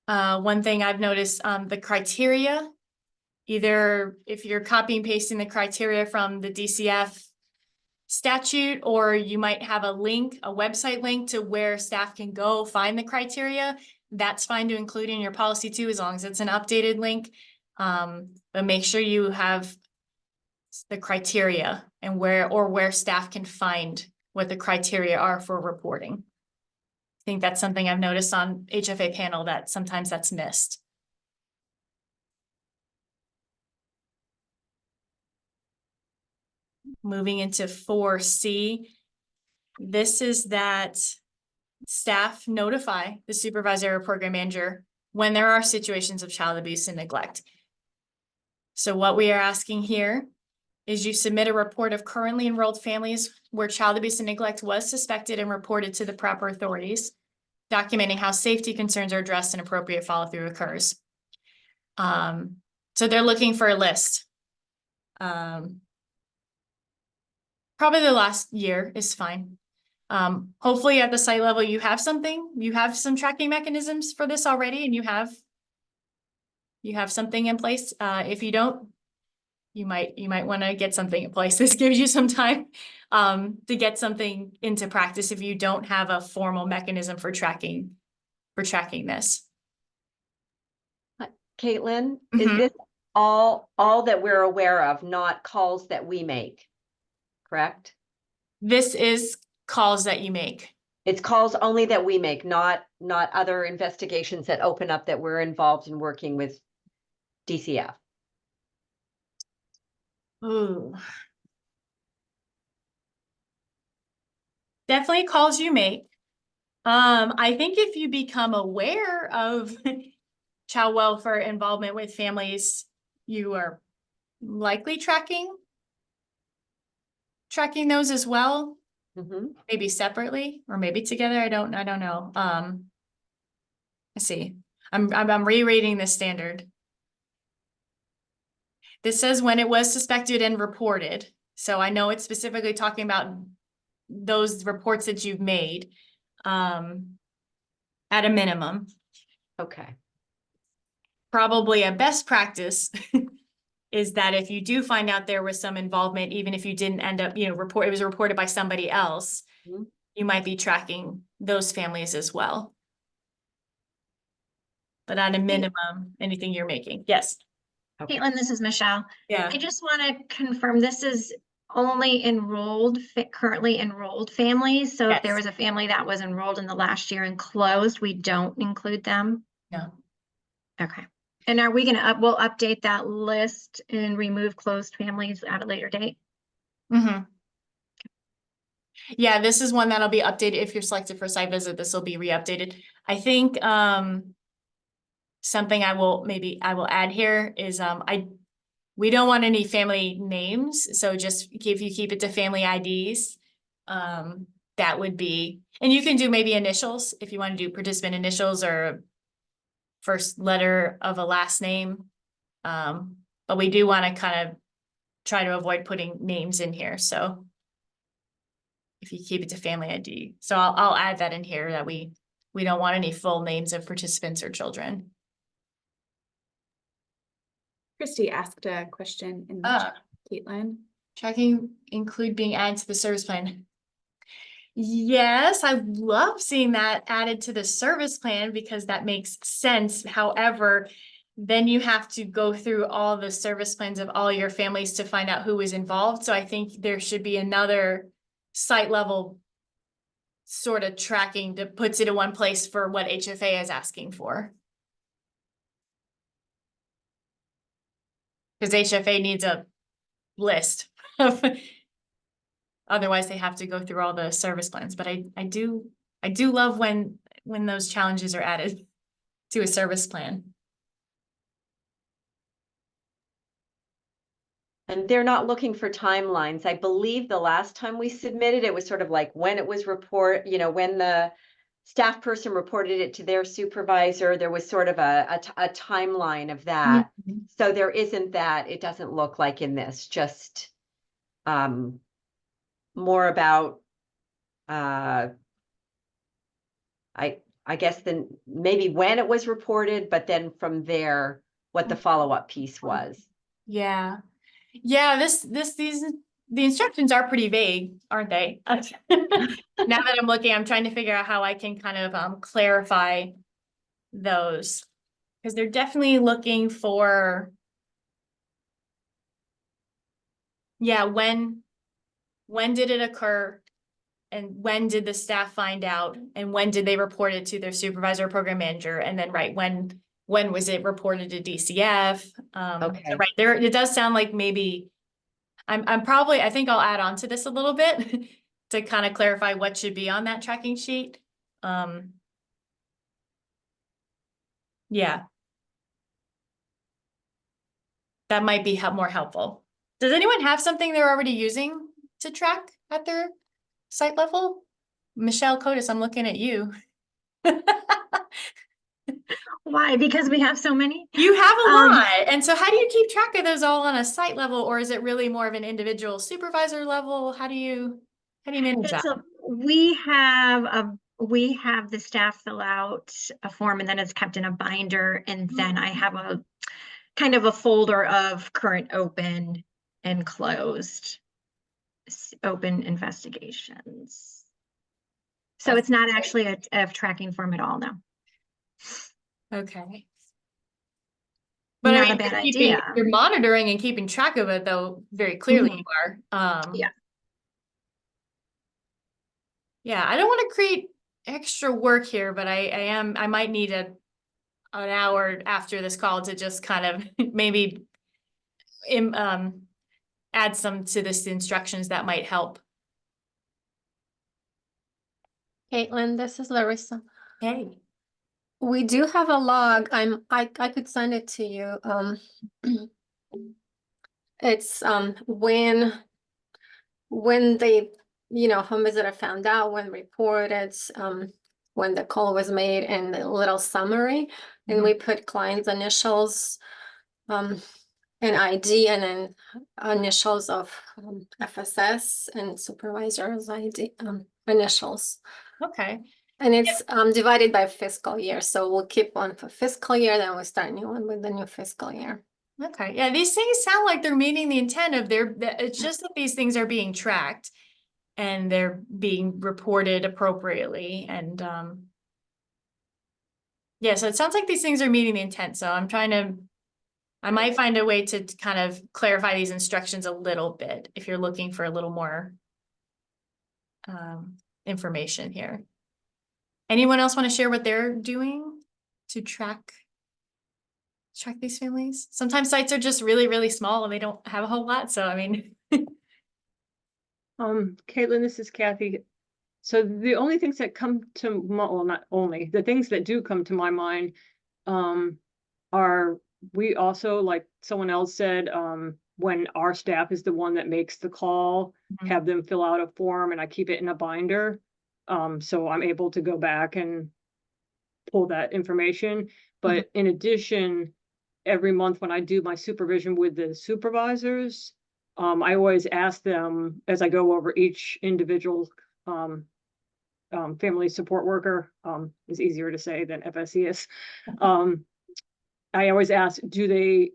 One thing I've noticed, the criteria, either if you're copying and pasting the criteria from the DCF statute, or you might have a link, a website link to where staff can go find the criteria. That's fine to include in your policy too, as long as it's an updated link. But make sure you have the criteria and where staff can find what the criteria are for reporting. I think that's something I've noticed on HFA panel, that sometimes that's missed. Moving into 4C, this is that staff notify the supervisor or program manager when there are situations of child abuse and neglect. So what we are asking here is you submit a report of currently enrolled families where child abuse and neglect was suspected and reported to the proper authorities, documenting how safety concerns are addressed and appropriate follow-through occurs. So they're looking for a list. Probably the last year is fine. Hopefully at the site level, you have some tracking mechanisms for this already, and you have something in place. If you don't, you might want to get something in place. This gives you some time to get something into practice if you don't have a formal mechanism for tracking this. Caitlin, is this all that we're aware of, not calls that we make, correct? This is calls that you make. It's calls only that we make, not other investigations that open up that we're involved in working with DCF. Ooh. Definitely calls you make. I think if you become aware of child welfare involvement with families, you are likely tracking those as well. Maybe separately or maybe together. I don't know. Let's see. I'm rereading this standard. This says when it was suspected and reported. So I know it's specifically talking about those reports that you've made at a minimum. Okay. Probably a best practice is that if you do find out there was some involvement, even if you didn't end up, it was reported by somebody else, you might be tracking those families as well. But at a minimum, anything you're making. Yes. Okay. Caitlin, this is Michelle. Yeah. I just want to confirm this is only currently enrolled families. So if there Yes. was a family that was enrolled in the last year and closed, we don't include them. No. Okay. And are we going to we'll update that list and remove closed families at a later date? Mm-hmm. Yeah, this is one that'll be updated. If you're selected for site visit, this will be re-updated. I think, something I will add here is, we don't want any family names. So just if you keep it to family IDs, that would be, and you can do maybe initials if you want to do participant initials or first letter of a last name. But we do want to kind of try to avoid putting names in here. So if you keep it to family ID. So I'll add that in here that we don't want any full names of participants or children. Christy asked a question in the Ah. chat, Caitlin. Tracking include being added to the service plan. Yes, I love seeing that added to the service plan because that makes sense. However, then you have to go through all the service plans of all your families to find out who was involved. So I think there should be another site level sort of tracking that puts it in one place for what HFA is asking for. Because HFA needs a list of, otherwise they have to go through all the service plans. But I do love when those challenges are added to a service plan. And they're not looking for timelines. I believe the last time we submitted, it was sort of like when it was when the staff person reported it to their supervisor, there was sort of a timeline of that. Mhm. So there isn't that. It doesn't look like in this, just more about I guess then maybe when it was reported, but then from there, what the follow-up piece was. Yeah. Yeah, the instructions are pretty vague, aren't they? Now that I'm looking, I'm trying to figure out how I can kind of clarify those. Because they're definitely looking for, yeah, when did it occur? And when did the staff find out? And when did they report it to their supervisor or program manager? And then when was it reported to DCF? Okay. Right there, it does sound like maybe I think I'll add on to this a little bit to kind of clarify what should be on that tracking sheet. Yeah. That might be more helpful. Does anyone have something they're already using to track at their site level? Michelle Cotis, I'm looking at you. Why? Because we have so many. You have a Um, lot. And so how do you keep track of those all on a site level, or is it really more of an individual supervisor level? How do you manage that? we have the staff fill out a form and then it's kept in a binder. And then I have a kind of a folder of current open and closed open investigations. So That's it's not actually a tracking form at all now. Okay. But Not I mean, a bad idea. you're monitoring and keeping track of it though, very clearly Mhm. you are. Yeah. Yeah, I don't want to create extra work here, but I might need an hour after this call to just kind of maybe add some to this instructions that might help. Caitlin, this is Larissa. Hey. We do have a log. I could send it to you. It's when they, home visitor found out, when reported, when the call was made, and a little summary. And we put client's initials, and ID, and then initials of FSS and supervisor's ID initials. Okay. And it's divided by fiscal year. So we'll keep one for fiscal year, then we'll start a new one with the new fiscal year. Okay. Yeah, these things sound like they're meeting the intent of it's just that these things are being tracked and they're being reported appropriately. And yeah, so it sounds like these things are meeting the intent. So I might find a way to kind of clarify these instructions a little bit if you're looking for a little more information here. Anyone else want to share what they're doing to track these families? Sometimes sites are just really, really small and they don't have a whole lot. So, I mean, Caitlin, this is Kathy. So the only things that come to my, well, not only, the things that do come to my mind, are we also, like someone else said, when our staff is the one that makes the call, Mhm. have them fill out a form and I keep it in a binder. So I'm able to go back and pull that information. But in addition, every month when I do my supervision with the supervisors, I always ask them as I go over each individual family support worker, is easier to say than FSCS. I always ask, do they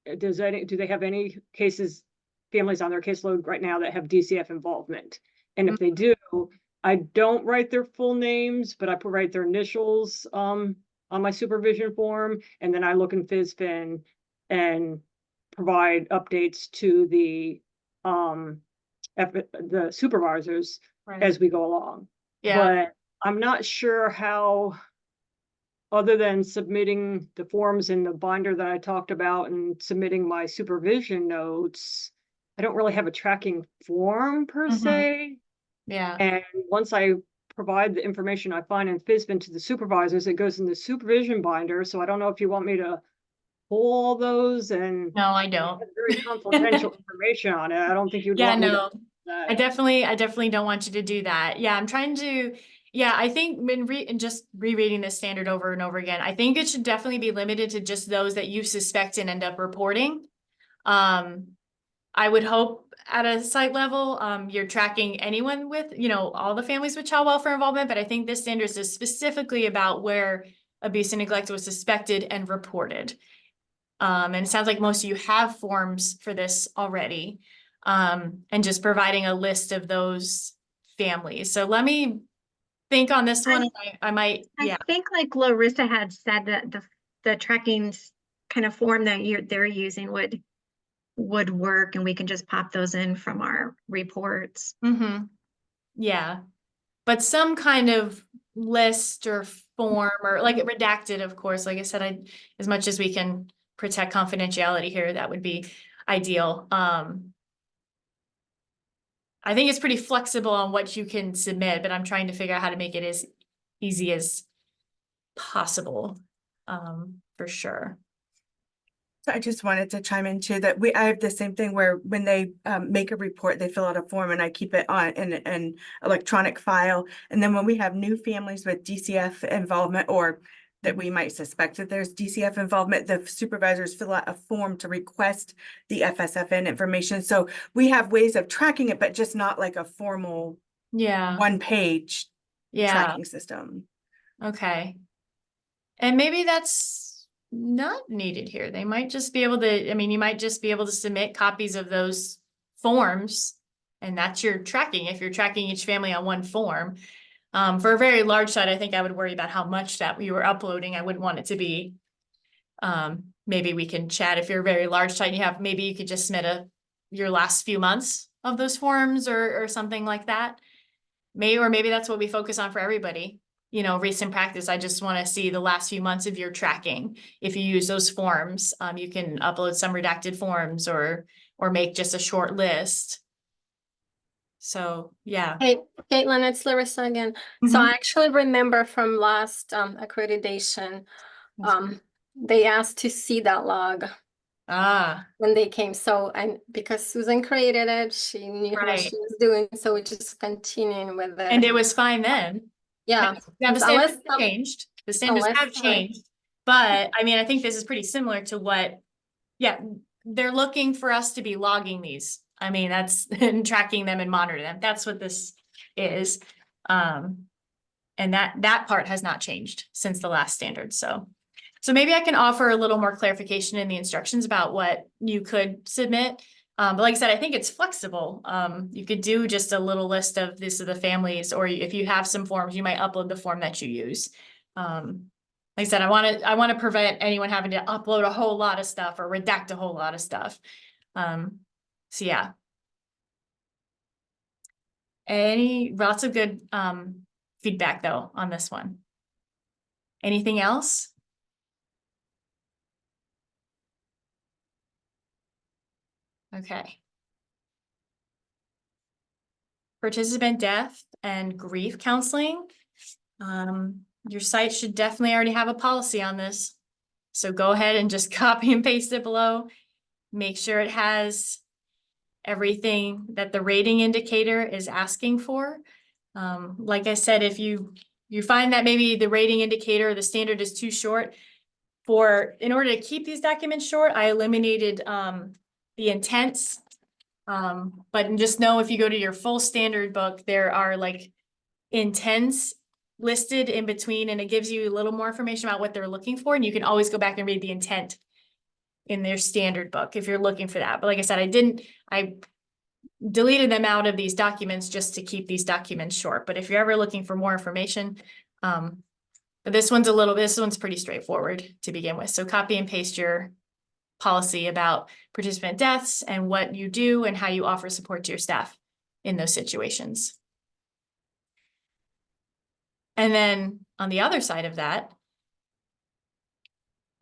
have any cases, families on their caseload right now that have DCF involvement? And if they do, I don't write their full names, but I write their initials on my supervision form, and then I look in FISFIN and provide updates to the supervisors Right. as we go along. Yeah. But I'm not sure how, other than submitting the forms in the binder that I talked about and submitting my supervision notes, I don't really have a tracking form per Mhm. se. Yeah. And once I provide the information I find in FISBIN to the supervisors, it goes in the supervision binder. So I don't know if you want me to pull all those, and No, I don't. very confidential information on it. I don't think you'd Yeah, want me to no, do that. I definitely don't want you to do that. Yeah, I'm trying to, yeah, I think and just rereading this standard over and over again, I think it should definitely be limited to just those that you suspect and end up reporting. I would hope at a site level, you're tracking anyone with, all the families with child welfare involvement, but I think this standard is specifically about where abuse and neglect was suspected and reported. And it sounds like most of you have forms for this already. And just providing a list of those families. So let me think on this one. I might, yeah. I think like Larissa had said that the tracking kind of form that they're using would work, and we can just pop those in from our reports. Mm-hmm. Yeah. But some kind of list or form, or like it redacted, of course, like I said, as much as we can protect confidentiality here, that would be ideal. I think it's pretty flexible on what you can submit, but I'm trying to figure out how to make it as easy as possible, for sure. So I just wanted to chime in too that I have the same thing where when they make a report, they fill out a form and I keep it on in an electronic file. And then when we have new families with DCF involvement, or that we might suspect that there's DCF involvement, the supervisors fill out a form to request the FSFN information. So we have ways of tracking it, but just not like a formal Yeah. one-page Yeah. tracking system. Okay. And maybe that's not needed here. They might just be able to, you might just be able to submit copies of those forms, and that's your tracking. If you're tracking each family on one form, for a very large site, I think I would worry about how much that we were uploading. I wouldn't want it to be, maybe we can chat. If you're a very large site, maybe you could just submit your last few months of those forms or something like that. Maybe that's what we focus on for everybody. Recent practice, I just want to see the last few months of your tracking. If you use those forms, you can upload some redacted forms or make just a short list. So, yeah. Hey, Caitlin, it's Larissa again. So I actually remember from last accreditation, they asked to see that log when they came. So because Susan created it, she knew what she was doing. So we just continuing with it. And it was fine then. Yeah. Now the standards have changed. The standards unless have changed. But I think this is pretty similar to what, they're looking for us to be logging these. That's and tracking them and monitoring them. That's what this is. And that part has not changed since the last standard. So maybe I can offer a little more clarification in the instructions about what you could submit. But like I said, I think it's flexible. You could do just a little list of this of the families, or if you have some forms, you might upload the form that you use. Like I said, I want to prevent anyone having to upload a whole lot of stuff or redact a whole lot of stuff. So yeah. Lots of good feedback though on this one. Anything else? Okay. participant death and grief counseling. Your site should definitely already have a policy on this. So go ahead and just copy and paste it below. Make sure it has everything that the rating indicator is asking for. Like I said, if you find that maybe the rating indicator or the standard is too short, in order to keep these documents short, I eliminated the intents. But just know if you go to your full standard book, there are like intents listed in between, and it gives you a little more information about what they're looking for, and you can always go back and read the intent in their standard book if you're looking for that. But like I said, I deleted them out of these documents just to keep these documents short. But if you're ever looking for more information, but this one's pretty straightforward to begin with. So copy and paste your policy about participant deaths and what you do and how you offer support to your staff in those situations. And then on the other side of that,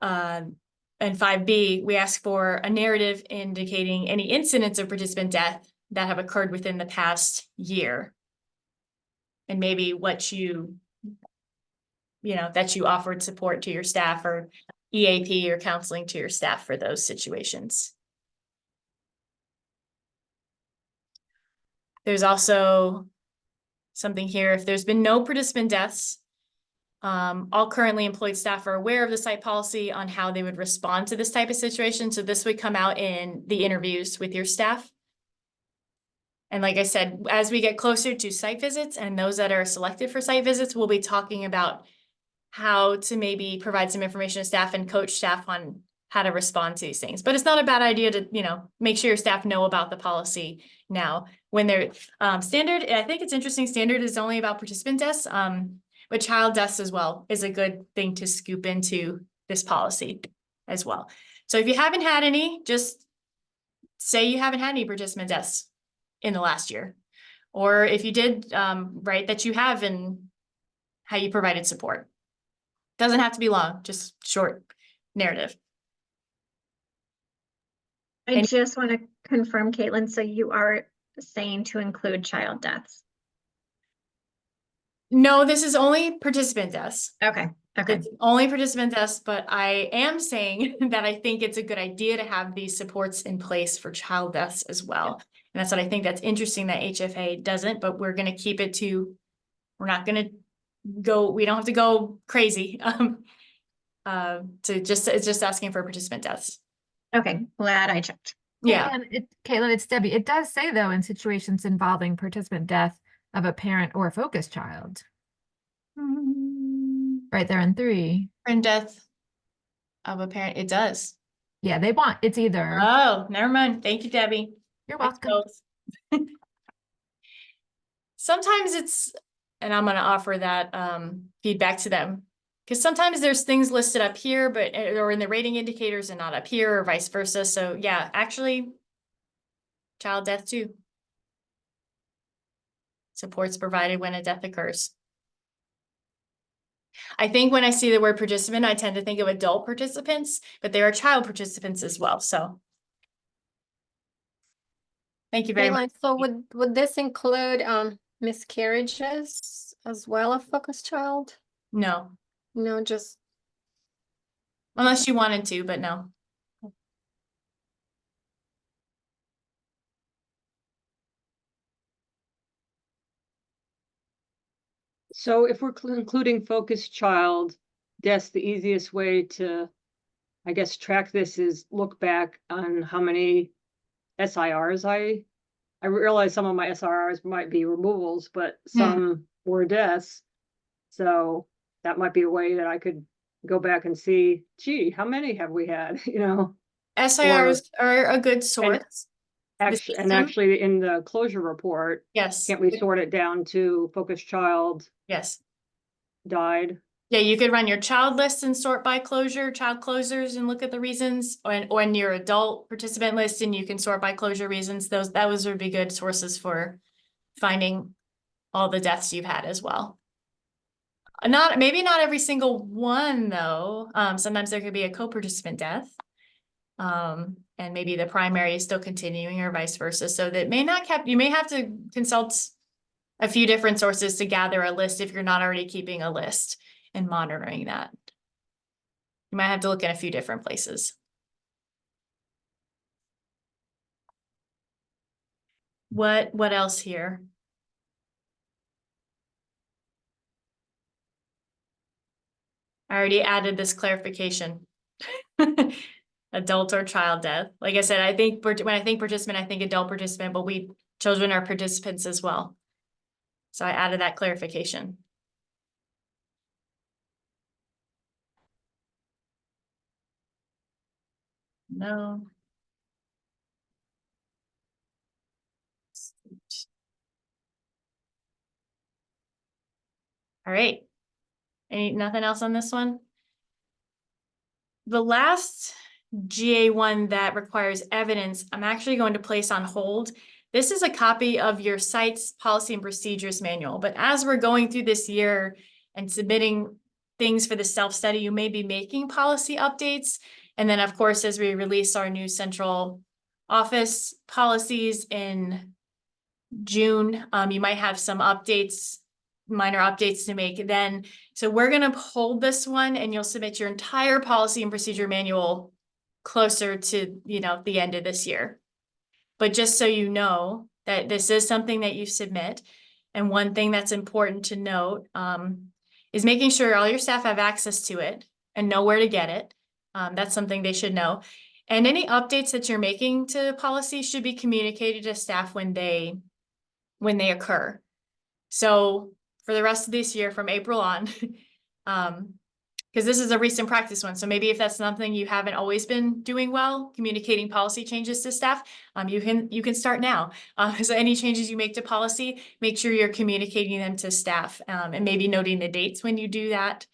in 5B, we ask for a narrative indicating any incidents of participant death that have occurred within the past year. And maybe what that you offered support to your staff, or EAP or counseling to your staff for those situations. There's also something here, if there's been no participant deaths, all currently employed staff are aware of the site policy on how they would respond to this type of situation. So this would come out in the interviews with your staff. And like I said, as we get closer to site visits and those that are selected for site visits, we'll be talking about how to maybe provide some information to staff and coach staff on how to respond to these things. But it's not a bad idea to, make sure your staff know about the policy now. When they're standard, I think it's interesting, standard is only about participant deaths, but child deaths as well is a good thing to scoop into this policy as well. So if you haven't had any, just say you haven't had any participant deaths in the last year. Or if you did, write that you have and how you provided support. Doesn't have to be long, just short narrative. I just want to confirm, Caitlin, so you are saying to include child deaths? No, this is only participant deaths. Okay, okay. It's only participant deaths, but I am saying that I think it's a good idea to have these supports in place for child deaths as well. And that's what I think that's interesting that HFA doesn't, but we're going to keep it to, we're not going to go, we don't have to go crazy. It's just asking for participant deaths. Okay, glad I checked. Yeah. Caitlin, it's Debbie. It does say though, in situations involving participant death of a parent or a focus child. Right there in 3. And death of a parent, it does. Yeah, it's either. Oh, never mind. Thank you, Debbie. You're It's welcome. both. Sometimes and I'm going to offer that feedback to them, because sometimes there's things listed up here, or in the rating indicators and not up here, or vice versa. So yeah, actually, child death too. Supports provided when a death occurs. I think when I see the word participant, I tend to think of adult participants, but there are child participants as well. So thank you very much. Caitlin, so would this include miscarriages as well, a focus child? No, No, just unless you wanted to, but no. So if we're including focused child, that's the easiest way to, I guess, track this is look back on how many SIRs I realize some of my SIRs might be removals, but some were deaths. So that might be a way that I could go back and see, gee, how many have we had, SIRs are a good source. Actually in the closure report, Yes. can't we sort it down to focused child Yes. died? Yeah, you could run your child list and sort by closure, child closures, and look at the reasons, or in your adult participant list, and you can sort by closure reasons. Those would be good sources for finding all the deaths you've had as well. Maybe not every single one though. Sometimes there could be a co-participant death. And maybe the primary is still continuing or vice versa. So that you may have to consult a few different sources to gather a list if you're not already keeping a list and monitoring that. You might have to look in a few different places. What else here? I already added this clarification. Adult or child death. Like I said, I think when I think participant, I think adult participant, but children are participants as well. So I added that clarification. No. All right. Nothing else on this one? The last GA one that requires evidence, I'm actually going to place on hold. This is a copy of your site's policy and procedures manual, but as we're going through this year and submitting things for the self-study, you may be making policy updates. And then of course, as we release our new central office policies in June, you might have some updates, minor updates to make then. So we're going to hold this one and you'll submit your entire policy and procedure manual closer to, the end of this year. But just so you know that this is something that you submit. And one thing that's important to note is making sure all your staff have access to it and know where to get it. That's something they should know. And any updates that you're making to policy should be communicated to staff when they occur. So for the rest of this year, from April on, because this is a recent practice one. So maybe if that's something you haven't always been doing well, communicating policy changes to staff, you can start now. So any changes you make to policy, make sure you're communicating them to staff, and maybe noting the dates when you do that.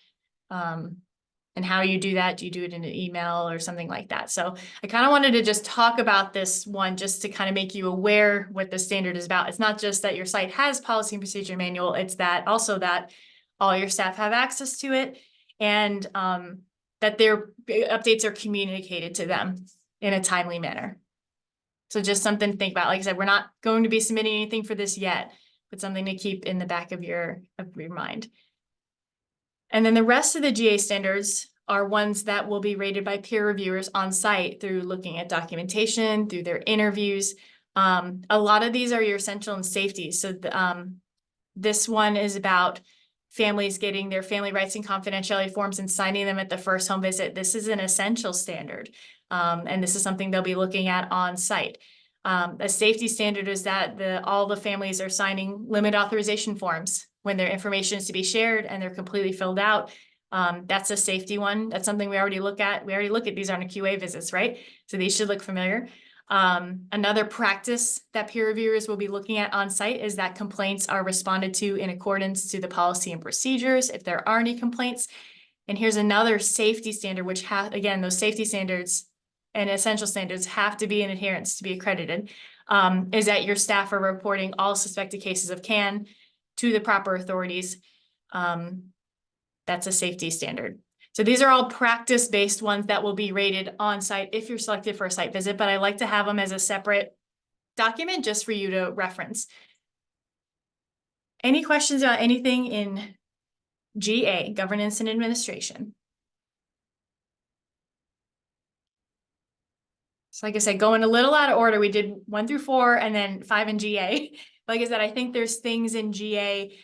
And how you do that. Do you do it in an email or something like that? So I kind of wanted to just talk about this one just to kind of make you aware what the standard is about. It's not just that your site has policy and procedure manual, it's that also that all your staff have access to it and that their updates are communicated to them in a timely manner. So just something to think about. Like I said, we're not going to be submitting anything for this yet, but something to keep in the back of your mind. And then the rest of the GA standards are ones that will be rated by peer reviewers on site through looking at documentation, through their interviews. A lot of these are your essential and safety. So this one is about families getting their family rights and confidentiality forms and signing them at the first home visit. This is an essential standard. And this is something they'll be looking at on site. A safety standard is that all the families are signing limit authorization forms when their information is to be shared and they're completely filled out. That's a safety one. That's something we already look at. We already look at these on a QA visits, right? So these should look familiar. Another practice that peer reviewers will be looking at on site is that complaints are responded to in accordance to the policy and procedures if there are any complaints. And here's another safety standard, which again, those safety standards and essential standards have to be in adherence to be accredited, is that your staff are reporting all suspected cases of CAN to the proper authorities. That's a safety standard. So these are all practice-based ones that will be rated on site if you're selected for a site visit, but I like to have them as a separate document just for you to reference. Any questions about anything in GA, governance and administration? So like I said, going a little out of order, we did 1 through 4 and then 5 in GA. Like I said, I think there's things in GA,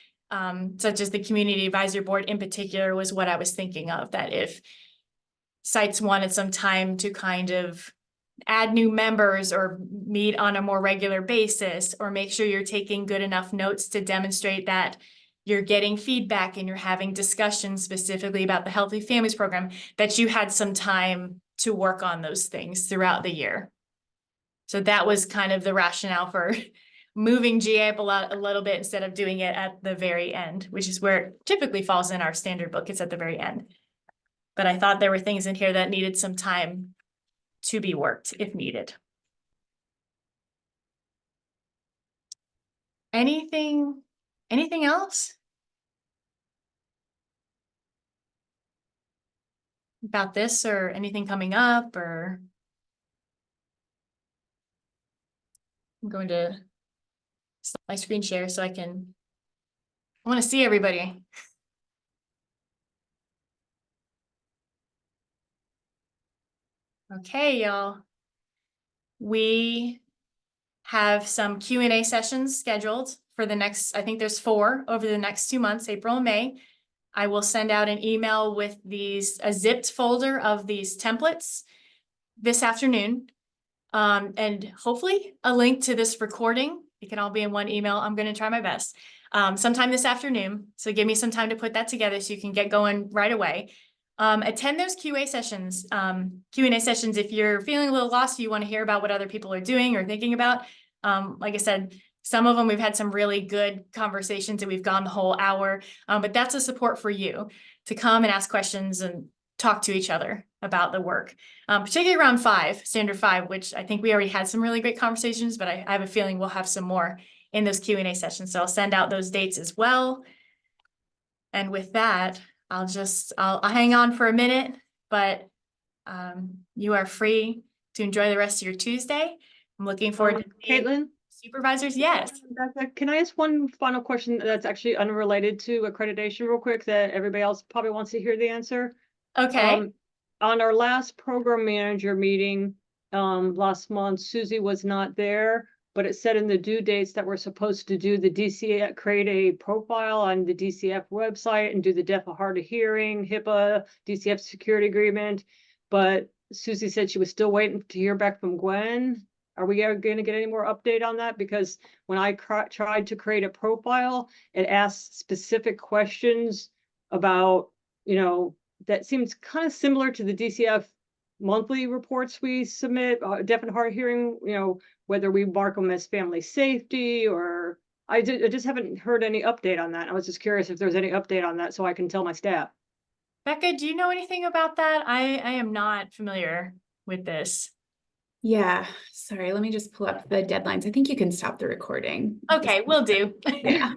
such as the community advisory board in particular was what I was thinking of, that if sites wanted some time to kind of add new members or meet on a more regular basis, or make sure you're taking good enough notes to demonstrate that you're getting feedback and you're having discussions specifically about the Healthy Families Program, that you had some time to work on those things throughout the year. So that was kind of the rationale for moving GA up a little bit instead of doing it at the very end, which is where it typically falls in our standard book. It's at the very end. But I thought there were things in here that needed some time to be worked if needed. Anything else about this or anything coming up? Or I'm going to stop my screen share so I can I want to see everybody. Okay, y'all. We have some Q&A sessions scheduled for the next, I think there's 4 over the next 2 months, April and May. I will send out an email with a zipped folder of these templates this afternoon. And hopefully a link to this recording. It can all be in one email. I'm going to try my best. Sometime this afternoon. So give me some time to put that together so you can get going right away. Attend those Q&A sessions. Q&A sessions, if you're feeling a little lost, you want to hear about what other people are doing or thinking about. Like I said, some of them we've had some really good conversations and we've gone the whole hour. But that's a support for you to come and ask questions and talk to each other about the work. Particularly around standard 5, which I think we already had some really great conversations, but I have a feeling we'll have some more in those Q&A sessions. So I'll send out those dates as well. And with that, I'll hang on for a minute, but you are free to enjoy the rest of your Tuesday. I'm looking forward to Caitlin? supervisors. Yes. Can I ask one final question that's actually unrelated to accreditation real quick that everybody else probably wants to hear the answer? Okay. On our last program manager meeting, last month, Susie was not there, but it said in the due dates that we're supposed to do the DCF, create a profile on the DCF website and do the deaf and hard of hearing, HIPAA, DCF security agreement. But Susie said she was still waiting to hear back from Gwen. Are we going to get any more update on that? Because when I tried to create a profile, it asked specific questions about, that seems kind of similar to the DCF monthly reports we submit, deaf and hard of hearing, whether we mark them as family safety or I just haven't heard any update on that. I was just curious if there's any update on that so I can tell my staff. Becca, do you know anything about that? I am not familiar with this. Yeah, sorry, let me just pull up the deadlines. I think you can stop the recording. Okay, will do. Yeah.